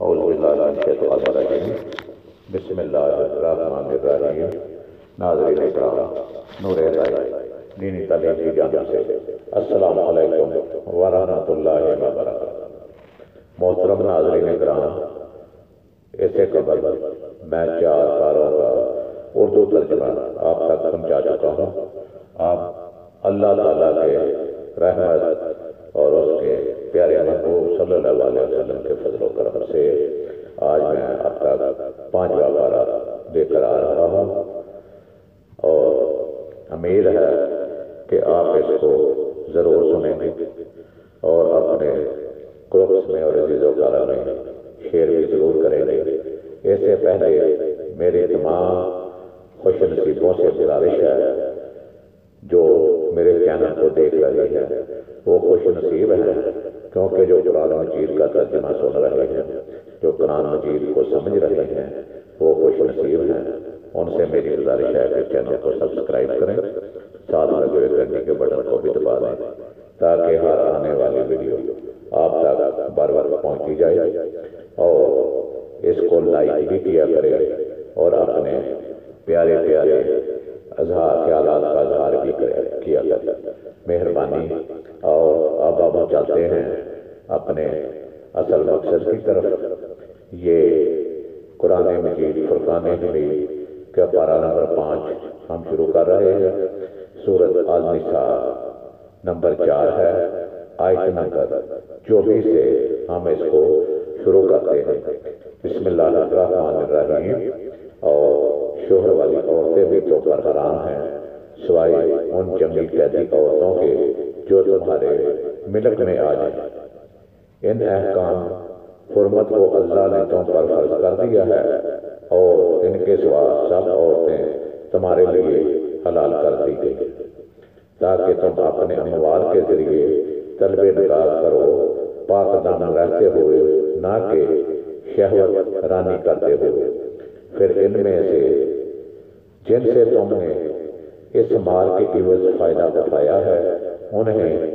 اعوذ باللہ من الشیطان الرجیم بسم اللہ الرحمن الرحیم۔ ناظرین اکرام، نور الہی دینی تعلیم کی جانب سے السلام علیکم ورحمۃ اللہ وبرکاتہ۔ محترم ناظرین اکرام، ایسے قبل میں 4 پاروں کا اردو ترجمہ آپ تک پہنچا چکا ہوں۔ آپ اللہ تعالیٰ کے رحمت اور اس کے پیارے محبوب صلی اللہ علیہ وسلم کے فضل و کرم سے آج میں آپ تک 5واں پارہ لے کر آ رہا ہوں، اور امید ہے کہ آپ اس کو ضرور سنیں گے اور اپنے گروپس میں اور عزیز و کارا میں شیئر بھی ضرور کریں گے۔ اس سے پہلے میری تمام خوش نصیبوں سے گزارش ہے جو میرے چینل کو دیکھ رہے ہیں، وہ خوش نصیب ہیں کیونکہ جو قرآن مجید کا ترجمہ سن رہے ہیں، جو قرآن مجید کو سمجھ رہے ہیں، وہ خوش نصیب ہیں۔ ان سے میری گزارش ہے کہ چینل کو سبسکرائب کریں، ساتھ لگے ہوئے گھنٹی کے بٹن کو بھی دبا دیں تاکہ ہر آنے والی ویڈیو آپ تک بر وقت پہنچی جائے، اور اس کو لائک بھی کیا کرے اور اپنے پیارے پیارے خیالات کا اظہار بھی کیا کرے، مہربانی۔ اور اب ہم چلتے ہیں اپنے اصل مقصد کی طرف۔ یہ قرآن مجید فرقان حمید کا پارہ نمبر 5 ہم شروع کر رہے ہیں۔ سورۃ النساء نمبر 4 ہے، آیت نمبر 24 سے ہم اس کو شروع کرتے ہیں۔ بسم اللہ الرحمن الرحیم۔ اور شوہر والی عورتیں بھی تو پر حرام ہیں سوائے ان جنگی قیدی عورتوں کے جو تمہارے ملک میں آ جائیں۔ ان احکام حرمت کو اللہ نے تم پر فرض کر دیا ہے، اور ان کے سوا سب عورتیں تمہارے لیے حلال کر دی گئی تاکہ تم اپنے اموال کے ذریعے طلب نکاح کرو، پاک دامن رہتے ہوئے، نہ کہ شہوت رانی کرتے ہوئے۔ پھر ان میں سے جن سے تم نے اس مال کے عوض فائدہ اٹھایا ہے، انہیں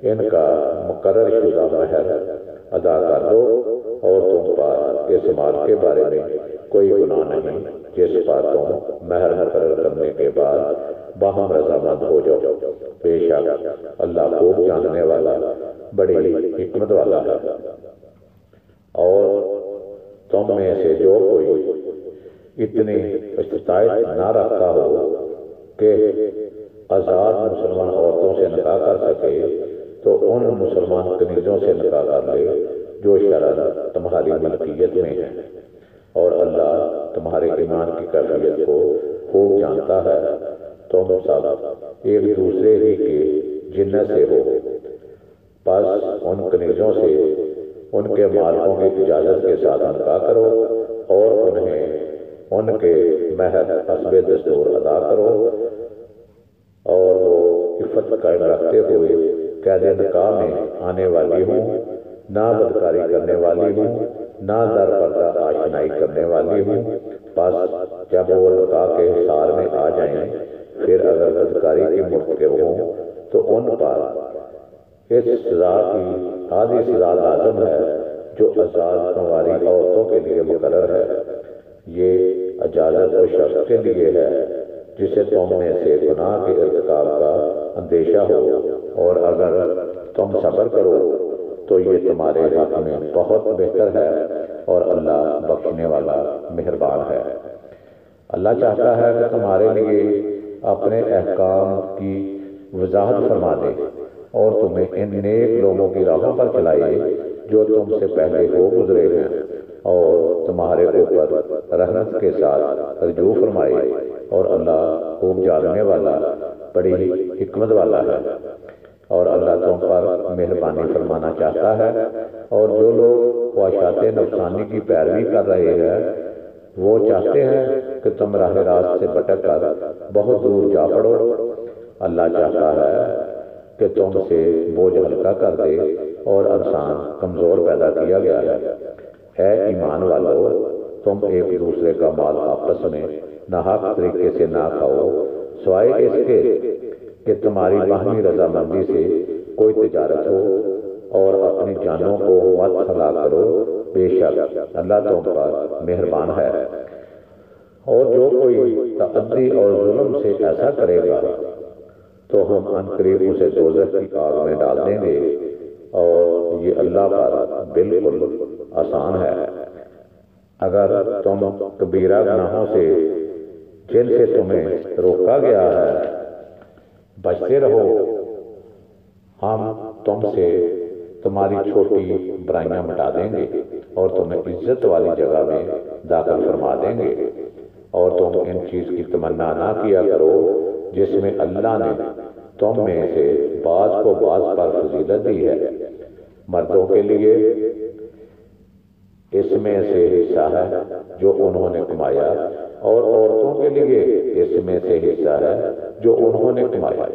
ان کا مقرر شدہ مہر ادا کر دو، اور تم پر اس مال کے بارے میں کوئی گناہ نہیں جس پر تم مہر مقرر کرنے کے بعد باہم رضامند ہو جاؤ۔ بے شک اللہ خوب جاننے والا، بڑی حکمت والا ہے۔ اور تم میں سے جو کوئی اتنی استطاعت نہ رکھتا ہو کہ آزاد مسلمان عورتوں سے نکاح کر سکے، تو ان مسلمان کنیزوں سے نکاح کر لے جو شرعاً تمہاری ملکیت میں ہیں، اور اللہ تمہارے ایمان کی کیفیت کو خوب جانتا ہے۔ تم سب ایک دوسرے ہی کے جنس سے ہو، پس ان کنیزوں سے ان کے مالکوں کی اجازت کے ساتھ نکاح کرو، اور انہیں ان کے مہر حسب دستور ادا کرو، اور وہ عفت قائم رکھتے ہوئے قید نکاح میں آنے والی ہوں، نہ بدکاری کرنے والی ہوں، نہ در پردہ آشنائی کرنے والی ہوں۔ پس جب وہ نکاح کے حصار میں آ جائیں، پھر اگر بدکاری کی مرتکب ہوں تو ان پر اس سزا کی آدھی سزا لازم ہے جو آزاد کنواری عورتوں کے لیے مقرر ہے۔ یہ اجازت و شرط کے لیے ہے جسے تم میں سے گناہ کے ارتکاب کا اندیشہ ہو، اور اگر تم صبر کرو تو یہ تمہارے حق میں بہت بہتر ہے، اور اللہ بخشنے والا مہربان ہے۔ اللہ چاہتا ہے کہ تمہارے لیے اپنے احکام کی وضاحت فرما دے، اور تمہیں ان نیک لوگوں کی راہوں پر چلائے جو تم سے پہلے ہو گزرے ہیں، اور تمہارے اوپر رحمت کے ساتھ رجوع فرمائے، اور اللہ خوب جاننے والا، بڑی حکمت والا ہے۔ اور اللہ تم پر مہربانی فرمانا چاہتا ہے، اور جو لوگ خواہشات نفسانی کی پیروی کر رہے ہیں، وہ چاہتے ہیں کہ تم راہ راست سے بھٹک کر بہت دور جا پڑو۔ اللہ چاہتا ہے کہ تم سے بوجھ ہلکا کر دے، اور انسان کمزور پیدا کیا گیا ہے۔ اے ایمان والو، تم ایک دوسرے کا مال آپس میں ناحق طریقے سے نہ کھاؤ، سوائے اس کے کہ تمہاری باہمی رضامندی سے کوئی تجارت ہو، اور اپنی جانوں کو مت ہلاک کرو، بے شک اللہ تم پر مہربان ہے۔ اور جو کوئی تعدی اور ظلم سے ایسا کرے گا تو ہم عنقریب اسے دوزخ کی آگ میں ڈال دیں گے، اور یہ اللہ پر بالکل آسان ہے۔ اگر تم کبیرہ گناہوں سے جن سے تمہیں روکا گیا ہے بچتے رہو، ہم تم سے تمہاری چھوٹی برائیاں مٹا دیں گے اور تمہیں عزت والی جگہ میں داخل فرما دیں گے۔ اور تم ان چیز کی تمنا نہ کیا کرو جس میں اللہ نے تم میں سے بعض کو بعض پر فضیلت دی ہے۔ مردوں کے لیے اس میں سے حصہ ہے جو انہوں نے کمایا، اور عورتوں کے لیے اس میں سے حصہ ہے جو انہوں نے کمایا،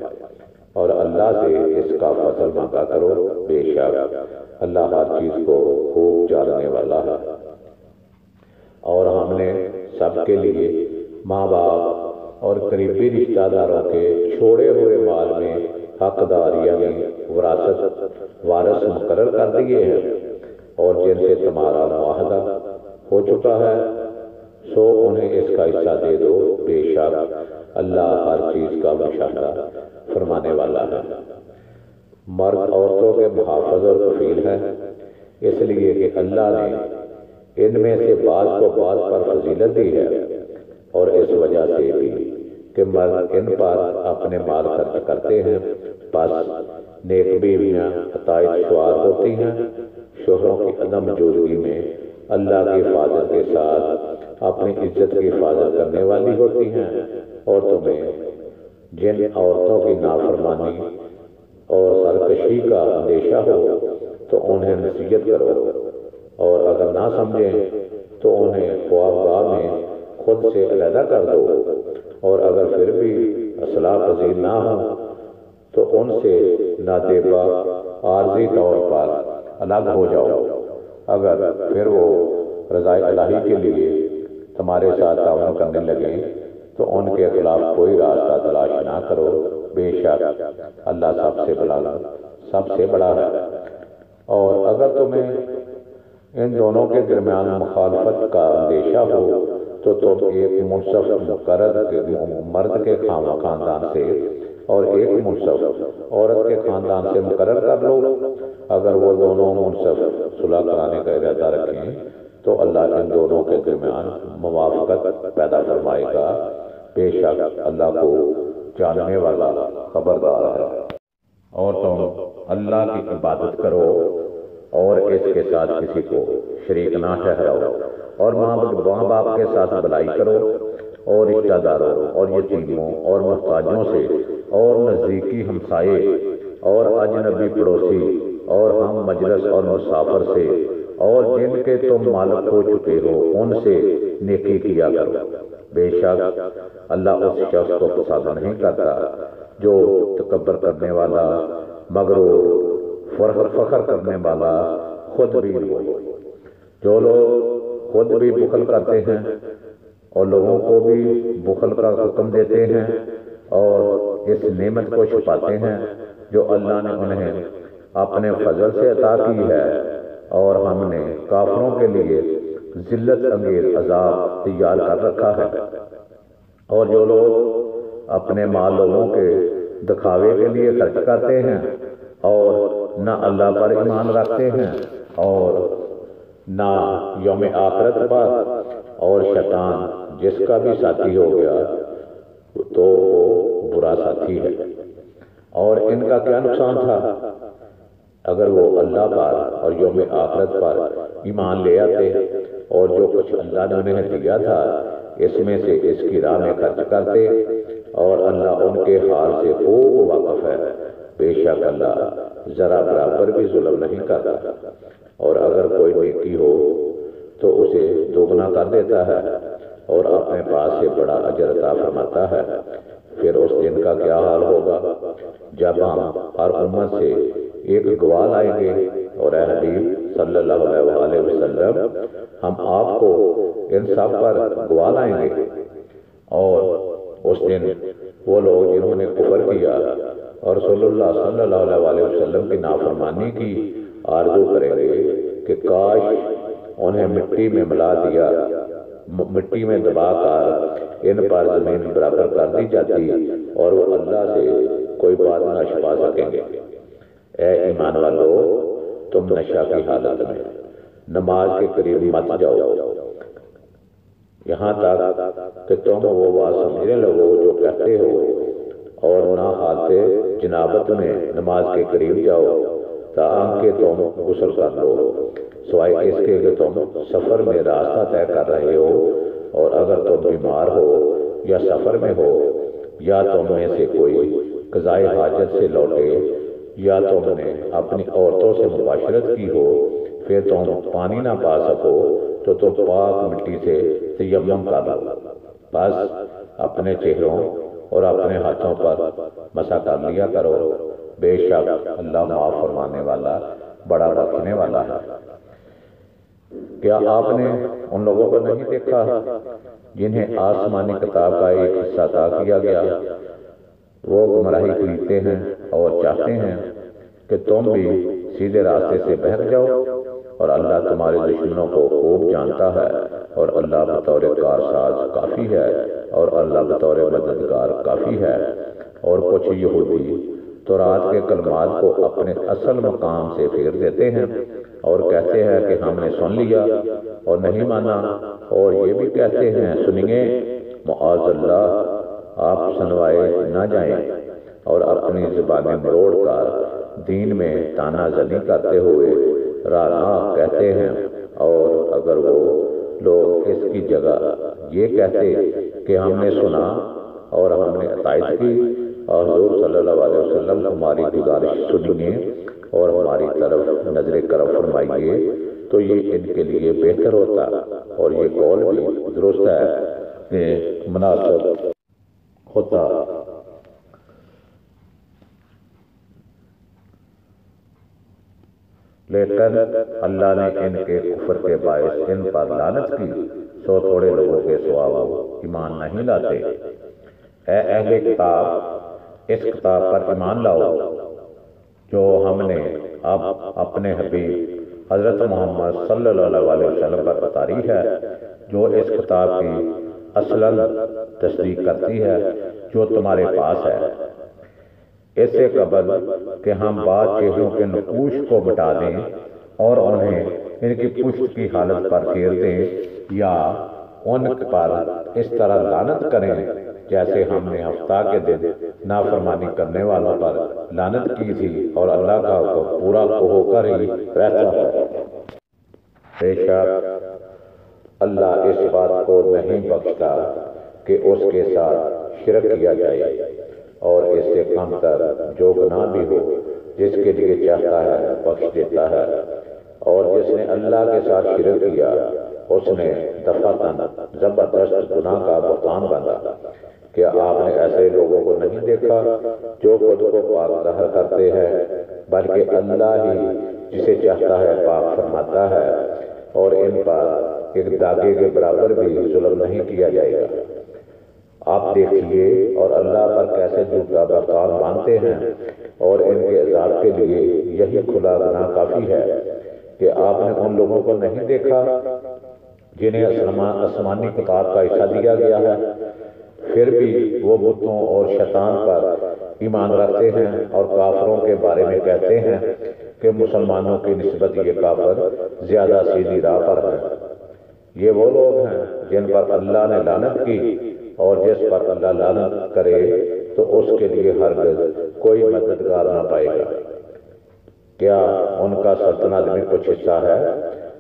اور اللہ سے اس کا فضل مانگا کرو، بے شک اللہ ہر چیز کو خوب جاننے والا ہے۔ اور ہم نے سب کے لیے ماں باپ اور قریبی رشتہ داروں کے چھوڑے ہوئے مال میں حقدار یعنی وارث مقرر کر دیے ہیں، اور جن سے تمہارا معاہدہ ہو چکا ہے سو انہیں اس کا حصہ دے دو، بے شک اللہ ہر چیز کا مشاہدہ فرمانے والا ہے۔ مرد عورتوں کے محافظ اور کفیل ہیں، اس لیے کہ اللہ نے ان میں سے بعض کو بعض پر فضیلت دی ہے، اور اس وجہ سے بھی کہ مرد ان پر اپنے مال خرچ کرتے ہیں، پس نیک بیویاں عطائے شعار ہوتی ہیں، شوہروں کی عدم موجودگی میں اللہ کی حفاظت کے ساتھ اپنی عزت کی حفاظت کرنے والی ہوتی ہیں۔ اور تمہیں جن عورتوں کی نافرمانی اور سرکشی کا اندیشہ ہو تو انہیں نصیحت کرو، اور اگر نہ سمجھیں تو انہیں خوابگاہ میں خود سے علیحدہ کر دو، اور اگر پھر بھی اصلاح پذیر نہ ہوں تو ان سے نادیبہ عارضی طور پر الگ ہو جاؤ۔ اگر پھر وہ رضائے الہی کے لیے تمہارے ساتھ تعاون کرنے لگیں تو ان کے خلاف کوئی راستہ تلاش نہ کرو، بے شک اللہ سب سے بڑا ہے۔ اور اگر تمہیں ان دونوں کے درمیان مخالفت کا اندیشہ ہو تو تم ایک منصف مقرر مرد کے خاندان سے اور ایک منصف عورت کے خاندان سے مقرر کر لو۔ اگر وہ دونوں منصف صلح کرانے کا ارادہ رکھیں تو اللہ ان دونوں کے درمیان موافقت پیدا فرمائے گا، بے شک اللہ کو جاننے والا خبردار ہے۔ اور تم اللہ کی عبادت کرو اور اس کے ساتھ کسی کو شریک نہ ٹھہراؤ، اور ماں باپ کے ساتھ بھلائی کرو، اور رشتہ داروں اور یتیموں اور محتاجوں سے اور نزدیکی ہمسائے اور اجنبی پڑوسی اور ہم مجلس اور مسافر سے اور جن کے تم مالک ہو چکے ہو ان سے نیکی کیا کرو، بے شک اللہ اس شخص کو پسند نہیں کرتا جو تکبر کرنے والا، مغرور، فخر کرنے والا، خود بھی ہو۔ جو لوگ خود بھی بخل کرتے ہیں اور لوگوں کو بھی بخل کا حکم دیتے ہیں اور اس نعمت کو چھپاتے ہیں جو اللہ نے انہیں اپنے فضل سے عطا کی ہے، اور ہم نے کافروں کے لیے ذلت انگیز عذاب تیار کر رکھا ہے۔ اور جو لوگ اپنے مال لوگوں کے دکھاوے کے لیے خرچ کرتے ہیں اور نہ اللہ پر ایمان رکھتے ہیں اور نہ یوم آخرت پر، اور شیطان جس کا بھی ساتھی ہو گیا تو وہ برا ساتھی ہے۔ اور ان کا کیا نقصان تھا؟ اگر وہ اللہ پر اور یوم آخرت پر ایمان لے آتے اور جو کچھ اللہ نے انہیں دیا تھا اس میں سے اس کی راہ میں خرچ کرتے، اور اللہ ان کے حال سے خوب واقف ہے، بے شک اللہ ذرا برابر بھی ظلم نہیں کرتا، اور اگر کوئی نیکی ہو تو اسے دوگنا کر دیتا ہے اور اپنے پاس سے بڑا اجر عطا فرماتا ہے۔ پھر اس دن کا کیا حال ہوگا جب ہم ہر امت سے ایک گواہ لائیں گے، اور اے حبیب صلی اللہ علیہ وسلم ہم آپ کو ان سب پر گواہ لائیں گے، اور اس دن وہ لوگ جنہوں نے کفر کیا اور رسول اللہ صلی اللہ علیہ وسلم کی نافرمانی کی آرزو کریں گے کہ کاش انہیں مٹی میں ملا دیا، مٹی میں دبا کر ان پر زمین برابر کر دی جاتی اور وہ اللہ سے کوئی بات نہ چھپا سکیں گے۔ اے ایمان والو، تم نشہ کی حالت میں نماز کے قریب مت جاؤ یہاں تک کہ تم وہ بات سمجھنے لگو جو کہتے ہو، اور نہ حالت جنابت میں نماز کے قریب جاؤ تاکہ تم غسل کر لو، سوائے اس کے کہ تم سفر میں راستہ طے کر رہے ہو، اور اگر تم بیمار ہو یا سفر میں ہو، یا تم میں سے کوئی قضائے حاجت سے لوٹے، یا تم نے اپنی عورتوں سے مباشرت کی ہو، پھر تم پانی نہ پا سکو تو تم پاک مٹی سے تیمم کر لو، بس اپنے چہروں اور اپنے ہاتھوں پر مسح کر لیا کرو، بے شک اللہ معاف فرمانے والا بڑا بخشنے والا ہے۔ کیا آپ نے ان لوگوں کو نہیں دیکھا جنہیں آسمانی کتاب کا ایک حصہ عطا کیا گیا؟ وہ گمراہی خریدتے ہیں اور چاہتے ہیں کہ تم بھی سیدھے راستے سے بہک جاؤ، اور اللہ تمہارے دشمنوں کو خوب جانتا ہے، اور اللہ بطور کارساز کافی ہے، اور اللہ بطور مددگار کافی ہے۔ اور کچھ یہودی تورات کے کلمات کو اپنے اصل مقام سے پھیر دیتے ہیں اور کہتے ہیں کہ ہم نے سن لیا اور نہیں مانا، اور یہ بھی کہتے ہیں سنیے، معاذ اللہ آپ سنوائے نہ جائیں، اور اپنی زبانیں مروڑ کر دین میں تانا زنی کرتے ہوئے رانا کہتے ہیں۔ اور اگر وہ لوگ اس کی جگہ یہ کہتے کہ ہم نے سنا اور ہم نے اطاعت کی، اور حضور صلی اللہ علیہ وسلم ہماری گزارش سنیے اور ہماری طرف نظر کرم فرمائیے، تو یہ ان کے لیے بہتر ہوتا، اور یہ قول بھی درست ہے کہ مناسب ہوتا۔ لیکن اللہ نے ان کے کفر کے باعث ان پر لعنت کی، سو تھوڑے لوگوں کے سوا وہ ایمان نہیں لاتے۔ اے اہل کتاب، اس کتاب پر ایمان لاؤ جو ہم نے اب اپنے حبیب حضرت محمد صلی اللہ علیہ وسلم پر اتاری ہے، جو اس کتاب کی اصلاً تصدیق کرتی ہے جو تمہارے پاس ہے، اس سے قبل کہ ہم بعض چیزوں کے نقوش کو مٹا دیں اور انہیں ان کی پشت کی حالت پر پھیر دیں، یا ان پر اس طرح لعنت کریں جیسے ہم نے ہفتہ کے دن نافرمانی کرنے والوں پر لعنت کی تھی، اور اللہ کا حکم پورا ہو کر ہی رہتا ہے۔ بے شک اللہ اس بات کو نہیں بخشتا کہ اس کے ساتھ شرک کیا جائے، اور اس سے کم تر جو گناہ بھی ہو جس کے لیے چاہتا ہے بخش دیتا ہے، اور جس نے اللہ کے ساتھ شرک کیا اس نے دفعتاً زبردست گناہ کا بہتان باندھا۔ کیا آپ نے ایسے لوگوں کو نہیں دیکھا جو خود کو پاک ظاہر کرتے ہیں، بلکہ اللہ ہی جسے چاہتا ہے پاک فرماتا ہے، اور ان پر ایک داغے کے برابر بھی ظلم نہیں کیا جائے گا۔ آپ دیکھیے اور اللہ پر کیسے جھوٹا بہتان باندھتے ہیں، اور ان کے عذاب کے لیے یہی کھلا گناہ کافی ہے۔ کہ آپ نے ان لوگوں کو نہیں دیکھا جنہیں آسمانی کتاب کا حصہ دیا گیا ہے، پھر بھی وہ بتوں اور شیطان پر ایمان رکھتے ہیں، اور کافروں کے بارے میں کہتے ہیں کہ مسلمانوں کی نسبت یہ کافر زیادہ سیدھی راہ پر ہیں۔ یہ وہ لوگ ہیں جن پر اللہ نے لعنت کی، اور جس پر اللہ لعنت کرے تو اس کے لیے ہرگز کوئی مددگار نہ پائے گا۔ کیا ان کا سلطنت میں کچھ حصہ ہے؟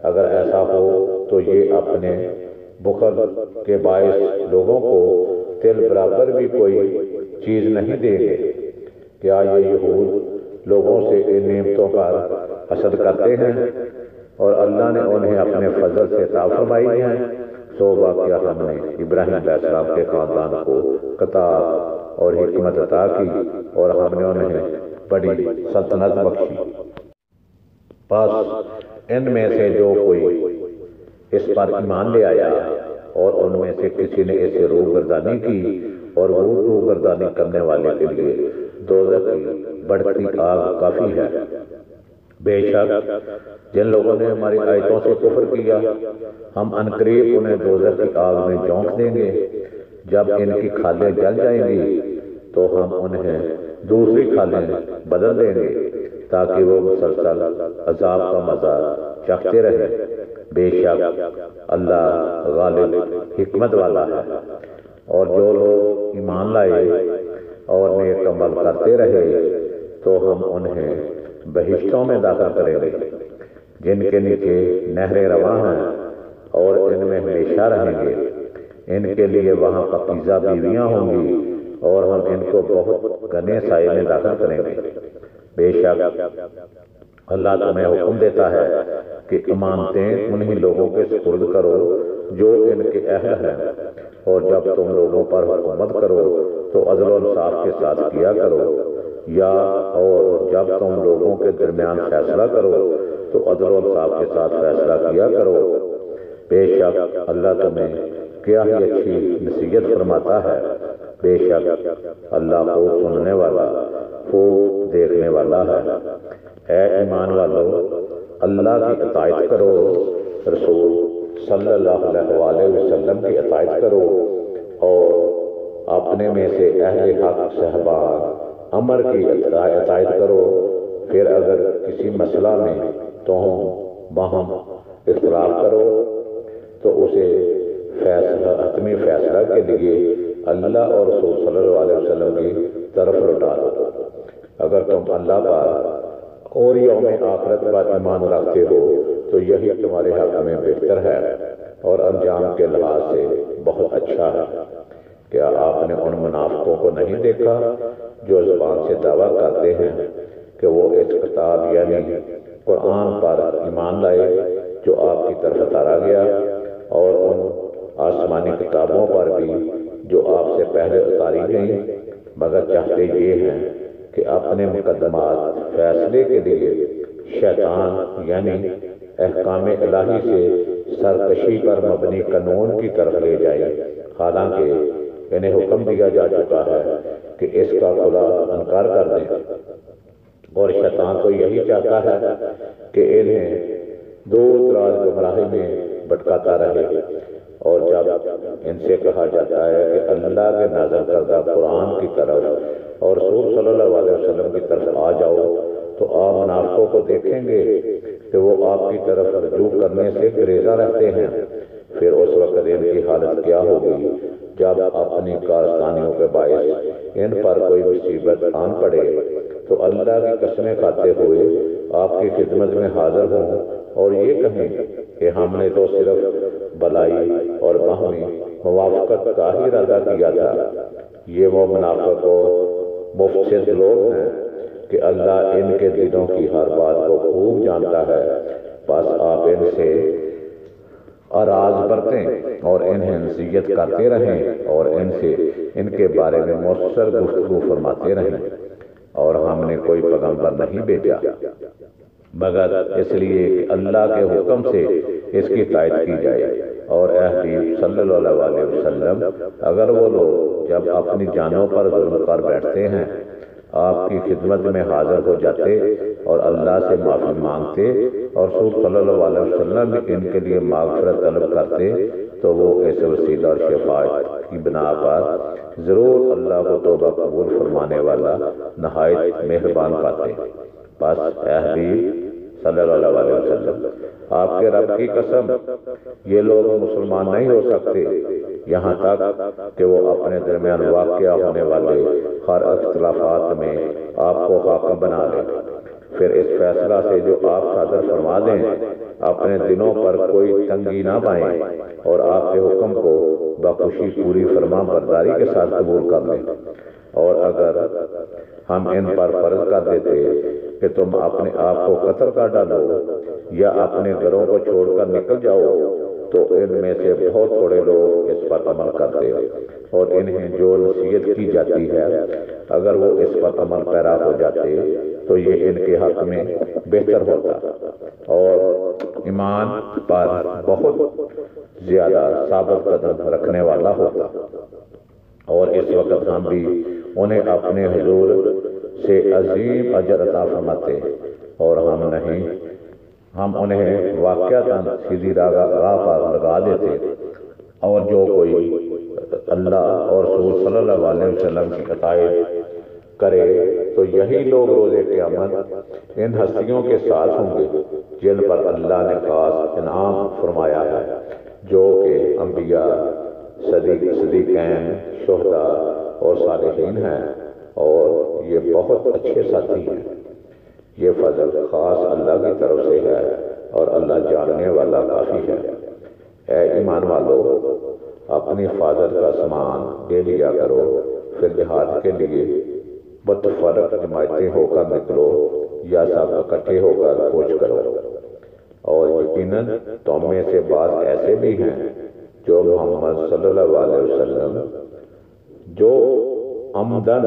اگر ایسا ہو تو یہ اپنے بخل کے باعث لوگوں کو تل برابر بھی کوئی چیز نہیں دیں گے۔ کیا یہ یہود لوگوں سے ان نعمتوں پر حسد کرتے ہیں، اور اللہ نے انہیں اپنے فضل سے عطا فرمائی ہیں؟ سو واقعہ ہم نے ابراہیم علیہ السلام کے خاندان کو کتاب اور حکمت عطا کی، اور ہم نے انہیں بڑی سلطنت بخشی۔ بس ان میں سے جو کوئی اس پر ایمان لے آیا، اور ان میں سے کسی نے اسے روگردانی کی، اور وہ روگردانی کرنے والے کے لیے دوزخ کی بڑھتی آگ کافی ہے۔ بے شک جن لوگوں نے ہماری آیتوں سے کفر کیا ہم عنقریب انہیں دوزخ کی آگ میں جھونک دیں گے، جب ان کی کھالیں جل جائیں گی تو ہم انہیں دوسری کھالیں بدل دیں گے تاکہ وہ مسلسل عذاب کا مزہ چکھتے رہیں۔ بے شک اللہ غالب حکمت والا ہے۔ اور جو لوگ ایمان لائے اور نیک عمل کرتے رہے تو ہم انہیں بہشتوں میں داخل کریں گے جن کے نیچے نہریں رواں ہیں اور ان میں ہمیشہ رہیں گے۔ ان کے لیے وہاں پاکیزہ بیویاں ہوں گی اور ہم ان کو بہت گھنے سائے میں داخل کریں گے۔ بے شک اللہ تمہیں حکم دیتا ہے کہ امانتیں انہی لوگوں کے سپرد کرو جو ان کے اہل ہیں، اور جب تم لوگوں پر حکومت کرو تو عدل و انصاف کے ساتھ کیا کرو، اور جب تم لوگوں کے درمیان فیصلہ کرو تو عدل و انصاف کے ساتھ فیصلہ کیا کرو۔ بے شک اللہ تمہیں کیا ہی اچھی نصیحت فرماتا ہے۔ بے شک اللہ خوب سننے والا خوب دیکھنے والا ہے۔ اے ایمان والو، اللہ کی اطاعت کرو، رسول صلی اللہ علیہ وسلم کی اطاعت کرو، اور اپنے میں سے اہل حق صحابہ امر کی اطاعت کرو۔ پھر اگر کسی مسئلہ میں تم باہم اختلاف کرو تو اسے حتمی فیصلہ کے لیے اللہ اور رسول صلی اللہ علیہ وسلم کی طرف لوٹا دو۔ اگر تم اللہ پر اور یوم آخرت پر ایمان رکھتے ہو تو یہی تمہارے حق میں بہتر ہے اور انجام کے لحاظ سے بہت اچھا ہے۔ کیا آپ نے ان منافقوں کو نہیں دیکھا جو زبان سے دعویٰ کرتے ہیں کہ وہ اس کتاب یعنی قرآن پر ایمان لائے جو آپ کی طرف اتارا گیا، اور ان آسمانی کتابوں پر بھی جو آپ سے پہلے اتاری گئیں، مگر چاہتے یہ ہیں کہ اپنے مقدمات فیصلے کے لیے شیطان یعنی احکام الہی سے سرکشی پر مبنی قانون کی طرف لے جائے، حالانکہ انہیں حکم دیا جا چکا ہے کہ اس کا کھلا انکار کر دیں۔ اور شیطان تو یہی چاہتا ہے کہ انہیں دور دراز گمراہی میں بھٹکاتا رہے، اور جب ان سے کہا جاتا ہے کہ اللہ کے نازل کردہ قرآن کی طرف اور رسول صلی اللہ علیہ وسلم کی طرف آ جاؤ تو آپ منافقوں کو دیکھیں گے کہ وہ آپ کی طرف رجوع کرنے سے گریزاں رہتے ہیں۔ پھر اس وقت ان کی حالت کیا ہوگی جب اپنی کارستانیوں کے باعث ان پر کوئی مصیبت آن پڑے تو اللہ کی قسمیں کھاتے ہوئے آپ کی خدمت میں حاضر ہوں اور یہ کہیں کہ ہم نے تو صرف بلائی اور باہمی موافقت کا ہی ارادہ کیا تھا۔ یہ وہ منافق اور مفسد لوگ ہیں کہ اللہ ان کے دلوں کی ہر بات کو خوب جانتا ہے، بس آپ ان سے اراض برتیں اور انہیں نصیحت کرتے رہیں اور ان سے ان کے بارے میں مؤثر گفتگو فرماتے رہیں۔ اور ہم نے کوئی پیغمبر نہیں بھیجا مگر اس لیے کہ اللہ کے حکم سے اس کی تائید کی جائے۔ اور اے حبیب صلی اللہ علیہ وسلم، اگر وہ لوگ جب اپنی جانوں پر ظلم کر بیٹھتے ہیں آپ کی خدمت میں حاضر ہو جاتے اور اللہ سے معافی مانگتے اور رسول صلی اللہ علیہ وسلم بھی ان کے لیے مغفرت طلب کرتے تو وہ اس وسیلہ اور شفاعت کی بنا پر ضرور اللہ کو توبہ قبول فرمانے والا نہایت مہربان پاتے۔ بس اے حبیب صلی اللہ علیہ وسلم، آپ کے رب کی قسم یہ لوگ مسلمان نہیں ہو سکتے یہاں تک کہ وہ اپنے درمیان واقع ہونے والے ہر اختلافات میں آپ کو حاکم بنا لیں، پھر اس فیصلہ سے جو آپ صادر فرما دیں اپنے دلوں پر کوئی تنگی نہ پائیں اور آپ کے حکم کو بخوشی پوری فرما برداری کے ساتھ قبول کر لیں۔ اور اگر ہم ان پر فرض کر دیتے کہ تم اپنے آپ کو قتل کر ڈالو یا اپنے گھروں کو چھوڑ کر نکل جاؤ تو ان میں سے بہت تھوڑے لوگ اس پر عمل کرتے اور انہیں جو نصیحت کی جاتی ہے اگر وہ اس پر عمل پیرا ہو جاتے تو یہ ان کے حق میں بہتر ہوتا اور ایمان پر بہت زیادہ ثابت قدم رکھنے والا ہوتا۔ اور اس وقت ہم بھی انہیں اپنے حضور سے عظیم اجر عطا فرماتے اور ہم انہیں واقعتاً سیدھی راہ پر لگا دیتے، اور جو کوئی اللہ اور رسول صلی اللہ علیہ وسلم کی اطاعت کرے تو یہی لوگ روز قیامت ان ہستیوں کے ساتھ ہوں گے جن پر اللہ نے خاص انعام فرمایا ہے، جو کہ انبیاء، صدیقین، شہداء اور صالحین ہیں، اور یہ بہت اچھے ساتھی ہیں۔ یہ فضل خاص اللہ کی طرف سے ہے اور اللہ جاننے والا کافی ہے۔ اے ایمان والو، اپنی حفاظت کا سامان لے لیا کرو، پھر جہاد کے لیے متفرق جماعتیں ہو کر نکلو یا سب اکٹھے ہو کر کوچ کرو، اور یقیناً تم میں سے بعض ایسے بھی ہیں جو محمد صلی اللہ علیہ وسلم جو عمدن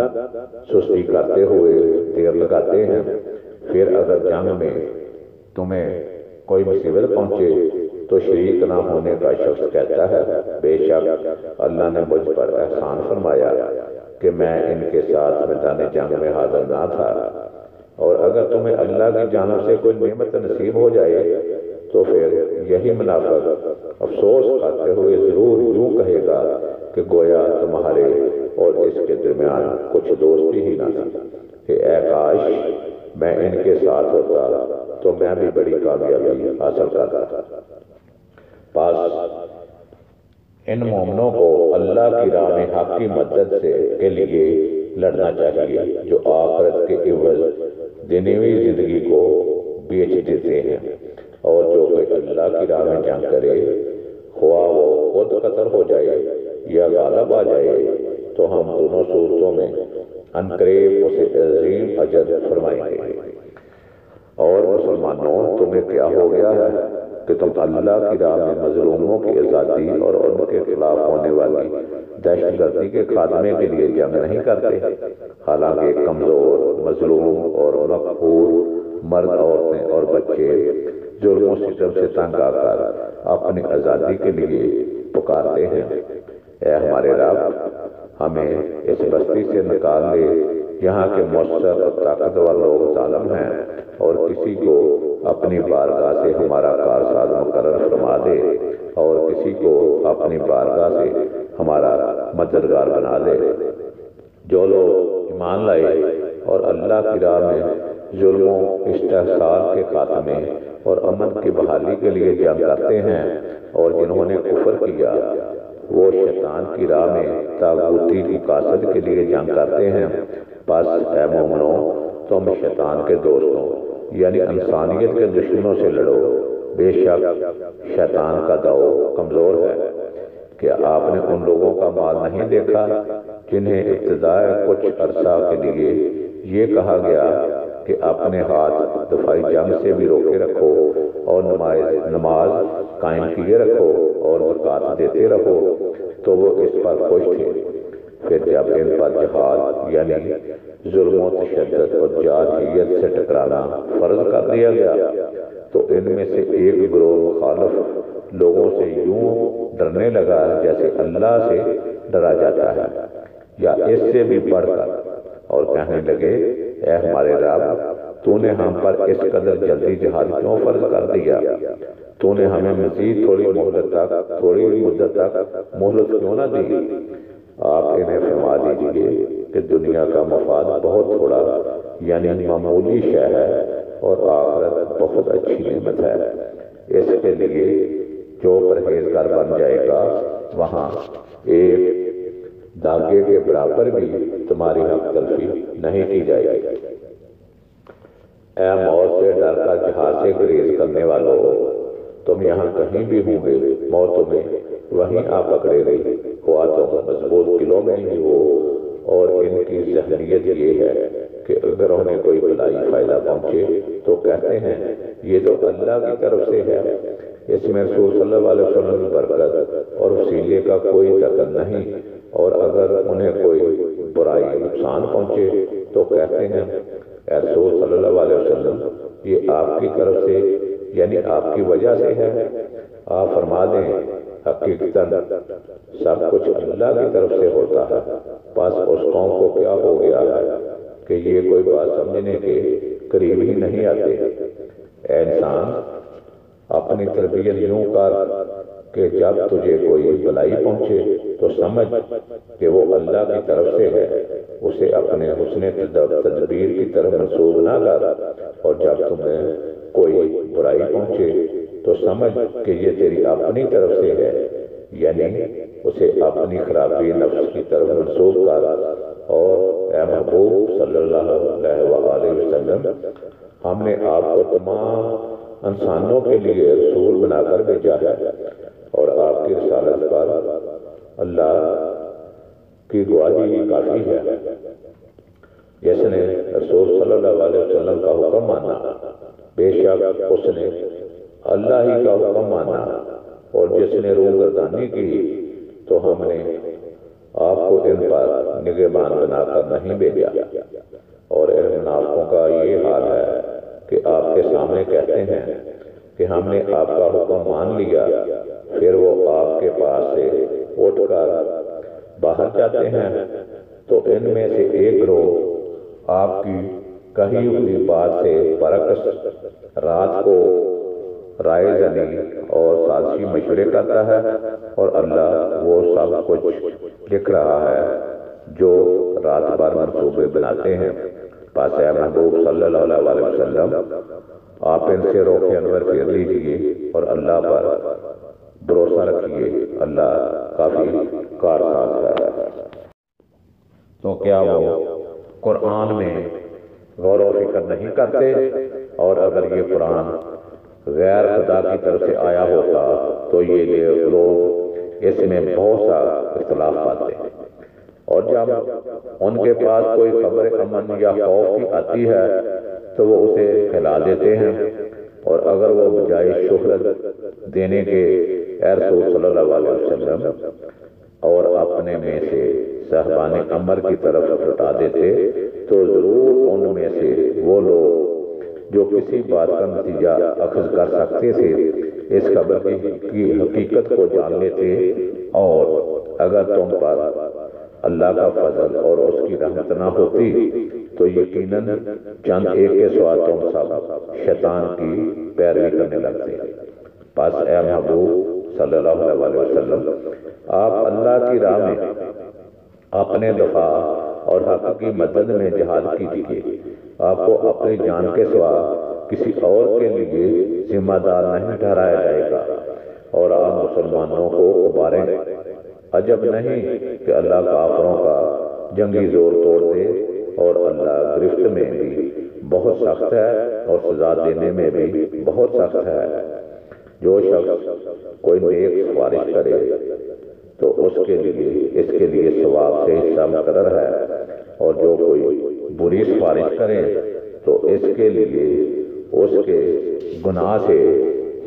سستی کرتے ہوئے دیر لگاتے ہیں، پھر اگر جنگ میں تمہیں کوئی مصیبت پہنچے تو شریک نہ ہونے کا شخص کہتا ہے، بے شک اللہ نے مجھ پر احسان فرمایا کہ میں ان کے ساتھ میدان جنگ میں حاضر نہ تھا۔ اور اگر تمہیں اللہ کی جانب سے کوئی نعمت نصیب ہو جائے تو پھر یہی منافق افسوس کرتے ہوئے ضرور یوں کہے گا کہ گویا تمہارے اور اس کے درمیان کچھ دوستی ہی نہ تھی، کہ اے کاش میں ان کے ساتھ ہوتا تو میں بھی بڑی کامیابی حاصل کرتا۔ پس ان مومنوں کو اللہ کی راہ میں حق کی مدد کے لیے لڑنا چاہیے، جو آخرت کے عوض دنیوی زندگی کو بیچ دیتے ہیں، اور جو کہ اللہ کی راہ میں جنگ کرے، خواہ وہ خود قتل ہو جائے یا غالب آ جائے، تو ہم دونوں صورتوں میں عنقریب اسے عظیم اجر فرمائیں گے۔ اور مسلمانوں، تمہیں کیا ہو گیا ہے کہ تم اللہ کی راہ میں مظلوموں کی آزادی اور ان کے خلاف ہونے والی دہشت گردی کے خاتمے کے لیے جنگ نہیں کرتے، حالانکہ کمزور، مظلوم اور مقہور مرد، عورتیں اور بچے ظلم و ستم سے تنگ آ کر اپنی آزادی کے لیے پکارتے ہیں۔ اے ہمارے رب، ہمیں اس بستی سے نکال لے، یہاں کے مؤثر اور طاقتور لوگ ظالم ہیں، اور کسی کو اپنی بارگاہ سے ہمارا کارساز مقرر فرما دے، اور کسی کو اپنی بارگاہ سے ہمارا مددگار بنا دے۔ جو لوگ ایمان لائے اور اللہ کی راہ میں ظلم و استحصال کے خاتمے اور امن کی بحالی کے لیے جنگ کرتے ہیں، اور جنہوں نے کفر کیا وہ شیطان کی راہ میں طاغوتی مقاصد کے لیے جنگ کرتے ہیں، پس اے مومنوں، تم شیطان کے دوستوں یعنی انسانیت کے دشمنوں سے لڑو، بے شک شیطان کا داؤ کمزور ہے۔ کیا آپ نے ان لوگوں کا مال نہیں دیکھا جنہیں ابتداء کچھ عرصہ کے لیے یہ کہا گیا کہ اپنے ہاتھ دفاعی جنگ سے بھی روکے رکھو اور نماز قائم کیے رکھو اور زکوٰۃ دیتے رہو، تو وہ اس پر خوش تھے۔ پھر جب ان پر جہاد یعنی ظلم و تشدد اور جارحیت سے ٹکرانا فرض کر دیا گیا، تو ان میں سے ایک گروہ مخالف لوگوں سے یوں ڈرنے لگا جیسے اللہ سے ڈرا جاتا ہے یا اس سے بھی بڑھ کر، اور کہنے لگے، اے ہمارے رب، تو نے ہم پر اس قدر جلدی جہاد کیوں فرض کر دیا؟ تو نے ہمیں مزید تھوڑی مدت تک مہلت کیوں نہ دی؟ آپ انہیں فرما دیجئے کہ دنیا کا مفاد بہت تھوڑا یعنی معمولی شے ہے، اور آخرت بہت اچھی نعمت ہے۔ اس کے لیے جو پرہیزگار بن جائے گا، وہاں ایک دھاگے کے برابر بھی تمہاری حق تلفی نہیں کی جائے گی۔ اے موت سے ڈر کر جہاد سے گریز کرنے والوں، تم یہاں کہیں بھی ہوں گے، موت تمہیں وہیں آ پکڑے گی، خواہ تم مضبوط قلعوں میں ہی ہو۔ اور ان کی ذہنیت یہ ہے کہ اگر انہیں کوئی بلائی فائدہ پہنچے تو کہتے ہیں یہ تو اللہ کی طرف سے ہے، اس میں رسول صلی اللہ علیہ وسلم کی برکت اور وسیلے کا کوئی دخل نہیں، اور اگر انہیں کوئی برائی نقصان پہنچے تو کہتے ہیں اے رسول صلی اللہ علیہ وسلم، یہ آپ کی طرف سے یعنی آپ کی وجہ سے ہے۔ آپ فرما دیں، حقیقتاً سب کچھ اللہ کی طرف سے ہوتا ہے۔ پس اس قوم کو کیا ہو گیا ہے کہ یہ کوئی بات سمجھنے کے قریب ہی نہیں آتے۔ اے انسان، اپنی تربیت یوں کر کہ جب تجھے کوئی بلائی پہنچے تو سمجھ کہ وہ اللہ کی طرف سے ہے، اسے اپنے حسن تدبیر کی طرف منسوب نہ کر، اور جب تمہیں کوئی برائی پہنچے تو سمجھ کہ یہ تیری اپنی طرف سے ہے، یعنی اسے اپنی خرابی نفس کی طرف منسوب کر۔ اور اے محبوب صلی اللہ علیہ وآلہ وسلم، ہم نے آپ کو تمام انسانوں کے لیے رسول بنا کر بھیجا ہے، اور آپ کی رسالت پر اللہ کی گواہی ہی کافی ہے۔ جس نے رسول صلی اللہ علیہ وسلم کا حکم مانا، بے شک اس نے اللہ ہی کا حکم مانا، اور جس نے روگردانی کی تو ہم نے آپ کو ان پر نگہبان بنا کر نہیں بھیجا۔ اور ان منافقوں کا یہ حال ہے کہ آپ کے سامنے کہتے ہیں کہ ہم نے آپ کا حکم مان لیا، پھر وہ آپ کے پاس سے اٹھ کر باہر جاتے ہیں، تو ان میں سے ایک گروہ آپ کی کہی ہوئی بات سے برعکس رات کو رائے زنی اور سازشی مشورے کرتا ہے، اور اللہ وہ سب کچھ لکھ رہا ہے جو رات بھر منصوبے بناتے ہیں۔ پاس اے محبوب صلی اللہ علیہ وسلم، آپ ان سے روخ انور پھیر لیجئے اور اللہ پر بھروسہ رکھیے، اللہ کافی کارساز ہے۔ تو کیا وہ قرآن میں غور و فکر نہیں کرتے؟ اور اگر یہ قرآن غیر خدا کی طرف سے آیا ہوتا تو یہ لوگ اس میں بہت سا اختلاف پاتے ہیں، اور جب ان کے پاس کوئی خبر امن یا خوف کی آتی ہے تو وہ اسے پھیلا دیتے ہیں، اور اگر وہ بجائے شہرت دینے کے اے رسول صلی اللہ علیہ وسلم اور اپنے میں سے صاحبان امر کی طرف لوٹا دیتے تو ضرور ان میں سے وہ لوگ جو کسی بات کا نتیجہ اخذ کر سکتے تھے اس خبر کی حقیقت کو جان لیتے، اور اگر تم پر اللہ کا فضل اور اس کی رحمت نہ ہوتی تو یقیناً چند ایک کے سوا تم سب شیطان کی پیروی کرنے لگتے۔ پس اے محبوب صلی اللہ علیہ وسلم، آپ اللہ کی راہ میں اپنے دفاع اور حق کی مدد میں جہاد کیجیے۔ آپ کو اپنی جان کے سوا کسی اور کے لیے ذمہ دار نہیں ٹھہرایا جائے گا، اور آپ مسلمانوں کو ابھاریں۔ عجب نہیں کہ اللہ کافروں کا جنگی زور توڑ دے، اور اللہ گرفت میں بھی بہت سخت ہے اور سزا دینے میں بھی بہت سخت ہے۔ جو شخص کوئی نیک سفارش کرے تو اس کے لیے ثواب سے حصہ مقرر ہے، اور جو کوئی بری سفارش کرے تو اس کے لیے اس کے گناہ سے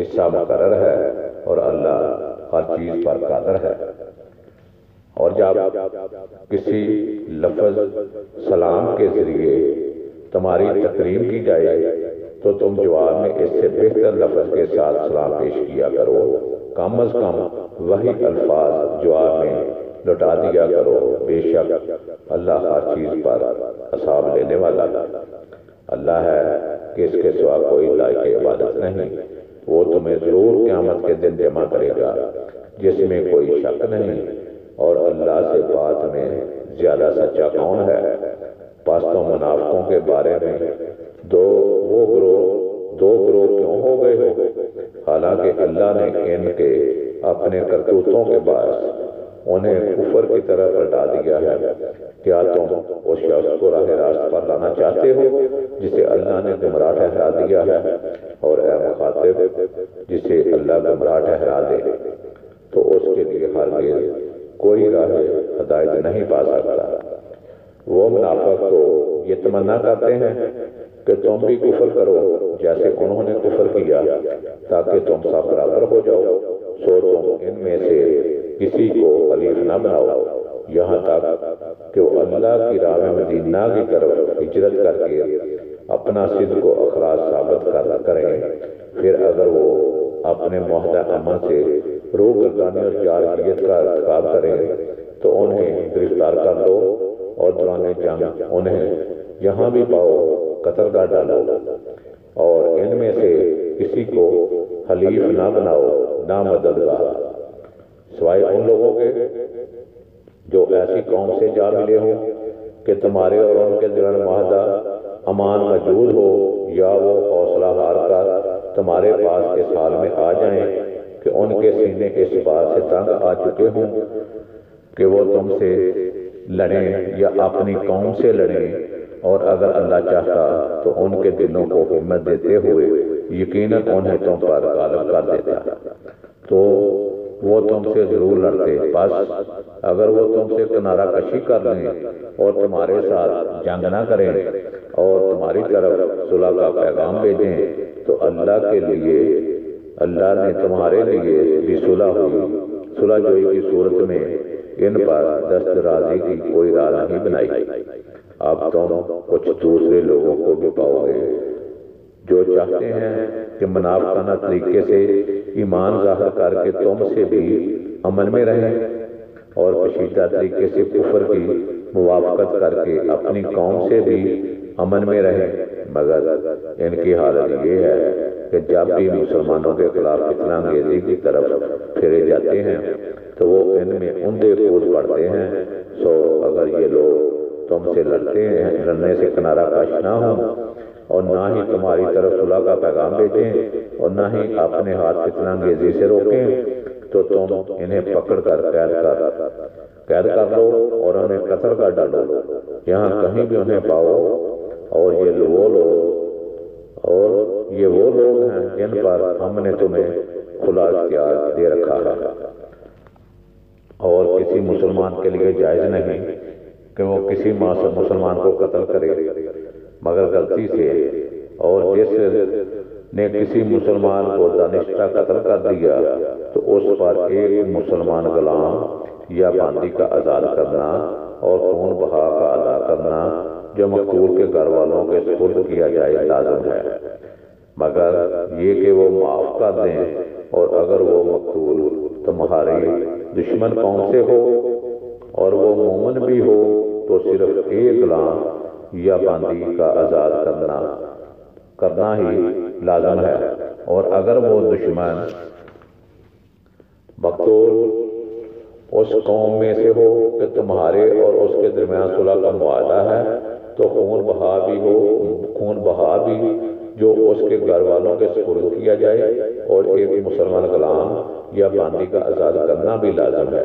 حصہ مقرر ہے، اور اللہ ہر چیز پر قادر ہے۔ اور جب کسی لفظ سلام کے ذریعے تمہاری تکریم کی جائے تو تم جواب میں اس سے بہتر لفظ کے ساتھ سلام پیش کیا کرو، کم از کم وہی الفاظ جواب میں لوٹا دیا کرو، بے شک اللہ ہر چیز پر حساب لینے والا اللہ ہے کہ اس کے سوا کوئی لائق عبادت نہیں۔ وہ تمہیں ضرور قیامت کے دن جمع کرے گا جس میں کوئی شک نہیں، اور اللہ سے بات میں زیادہ سچا کون ہے؟ پس تو منافقوں کے بارے میں دو گروہ کیوں ہو گئے ہو؟ حالانکہ اللہ نے ان کے اپنے کرتوتوں کے باعث انہیں کفر کی طرف لٹا دیا ہے۔ کیا تم اس شخص کو راہ راست پر لانا چاہتے ہو جسے اللہ نے گمراہ ٹھہرا دیا ہے؟ اور اے مخاطب، جسے اللہ گمراہ ٹھہرا دے تو اس کے لیے ہرگز کوئی راہ ہدایت نہیں پا سکتا۔ وہ منافق تو یہ تمنا کرتے ہیں کہ تم بھی کفر کرو جیسے انہوں نے کفر کیا، تاکہ تم سب برابر ہو جاؤ، سو تم ان میں سے کسی کو خلیف نہ بناؤ، یہاں تک کہ وہ اللہ کی راہ میں مدینہ کی طرف ہجرت کر کے اپنا صدق و اخلاص ثابت کریں۔ پھر اگر وہ اپنے معاہدہ امن سے روگردانی اور جارحیت کا ارتکاب کریں تو انہیں گرفتار کر لو، اور دوران جنگ انہیں یہاں بھی پاؤ قتل کر ڈالو، اور ان میں سے کسی کو حلیف نہ بناؤ نہ مددگار، سوائے ان لوگوں کے جو ایسی قوم سے جا ملے ہوں کہ تمہارے اور ان کے درمیان معاہدہ امان موجود ہو، یا وہ حوصلہ ہار کر تمہارے پاس اس حال میں آ جائیں کہ ان کے سینے اس بات سے تنگ آ چکے ہوں کہ وہ تم سے لڑیں یا اپنی قوم سے لڑیں، اور اگر اللہ چاہتا تو ان کے دلوں کو ہمت دیتے ہوئے یقیناً انہیں تم پر غالب کر دیتا، تو وہ تم سے ضرور لڑتے۔ بس اگر وہ تم سے کنارہ کشی کر لیں اور تمہارے ساتھ جنگ نہ کریں اور تمہاری طرف صلح کا پیغام بھیجیں تو اللہ نے تمہارے لیے بھی صلح جوئی کی صورت میں ان پر دست درازی کی کوئی راہ نہیں بنائی۔ اب تم کچھ دوسرے لوگوں کو بھی پاؤ گے جو چاہتے ہیں کہ منافقانہ طریقے سے ایمان ظاہر کر کے تم سے بھی امن میں رہیں اور کشیدہ طریقے سے کفر کی موافقت کر کے اپنی قوم سے بھی امن میں رہیں، مگر ان کی حالت یہ ہے کہ جب بھی مسلمانوں کے خلاف فتنہ انگیزی کی طرف پھیرے جاتے ہیں تو وہ ان میں اندھے کود پڑتے ہیں۔ سو اگر یہ لوگ تم سے لڑنے سے کنارہ کش نہ ہوں اور نہ ہی تمہاری طرف صلح کا پیغام بھیجیں اور نہ ہی اپنے ہاتھ فتنہ انگیزی سے روکیں تو تم انہیں پکڑ کر قید کر لو اور انہیں قتل کر ڈالو یہاں کہیں بھی انہیں پاؤ، اور یہ وہ لوگ ہیں جن پر ہم نے تمہیں کھلا اختیار دے رکھا ہے، اور کسی مسلمان کے لیے جائز نہیں کہ وہ کسی مسلمان کو قتل کرے مگر غلطی سے، اور جس نے کسی مسلمان کو دانشتہ قتل کر دیا تو اس پر ایک مسلمان غلام یا باندی کا آزاد کرنا اور خون بہا کا ادا کرنا جو مقتول کے گھر والوں کے سپرد کیا جائے لازم ہے، مگر یہ کہ وہ معاف کر دیں، اور اگر وہ مقتول تمہاری دشمن قوم سے ہو اور وہ مومن بھی ہو تو صرف ایک غلام یا باندی کا آزاد کرنا ہی لازم ہے، اور اگر وہ دشمن مقتول اس قوم میں سے ہو کہ تمہارے اور اس کے درمیان صلح کا معاہدہ ہے تو خون بہا بھی جو اس کے گھر والوں کے سپرد کیا جائے، اور ایک مسلمان غلام یا باندی کا آزاد کرنا بھی لازم ہے۔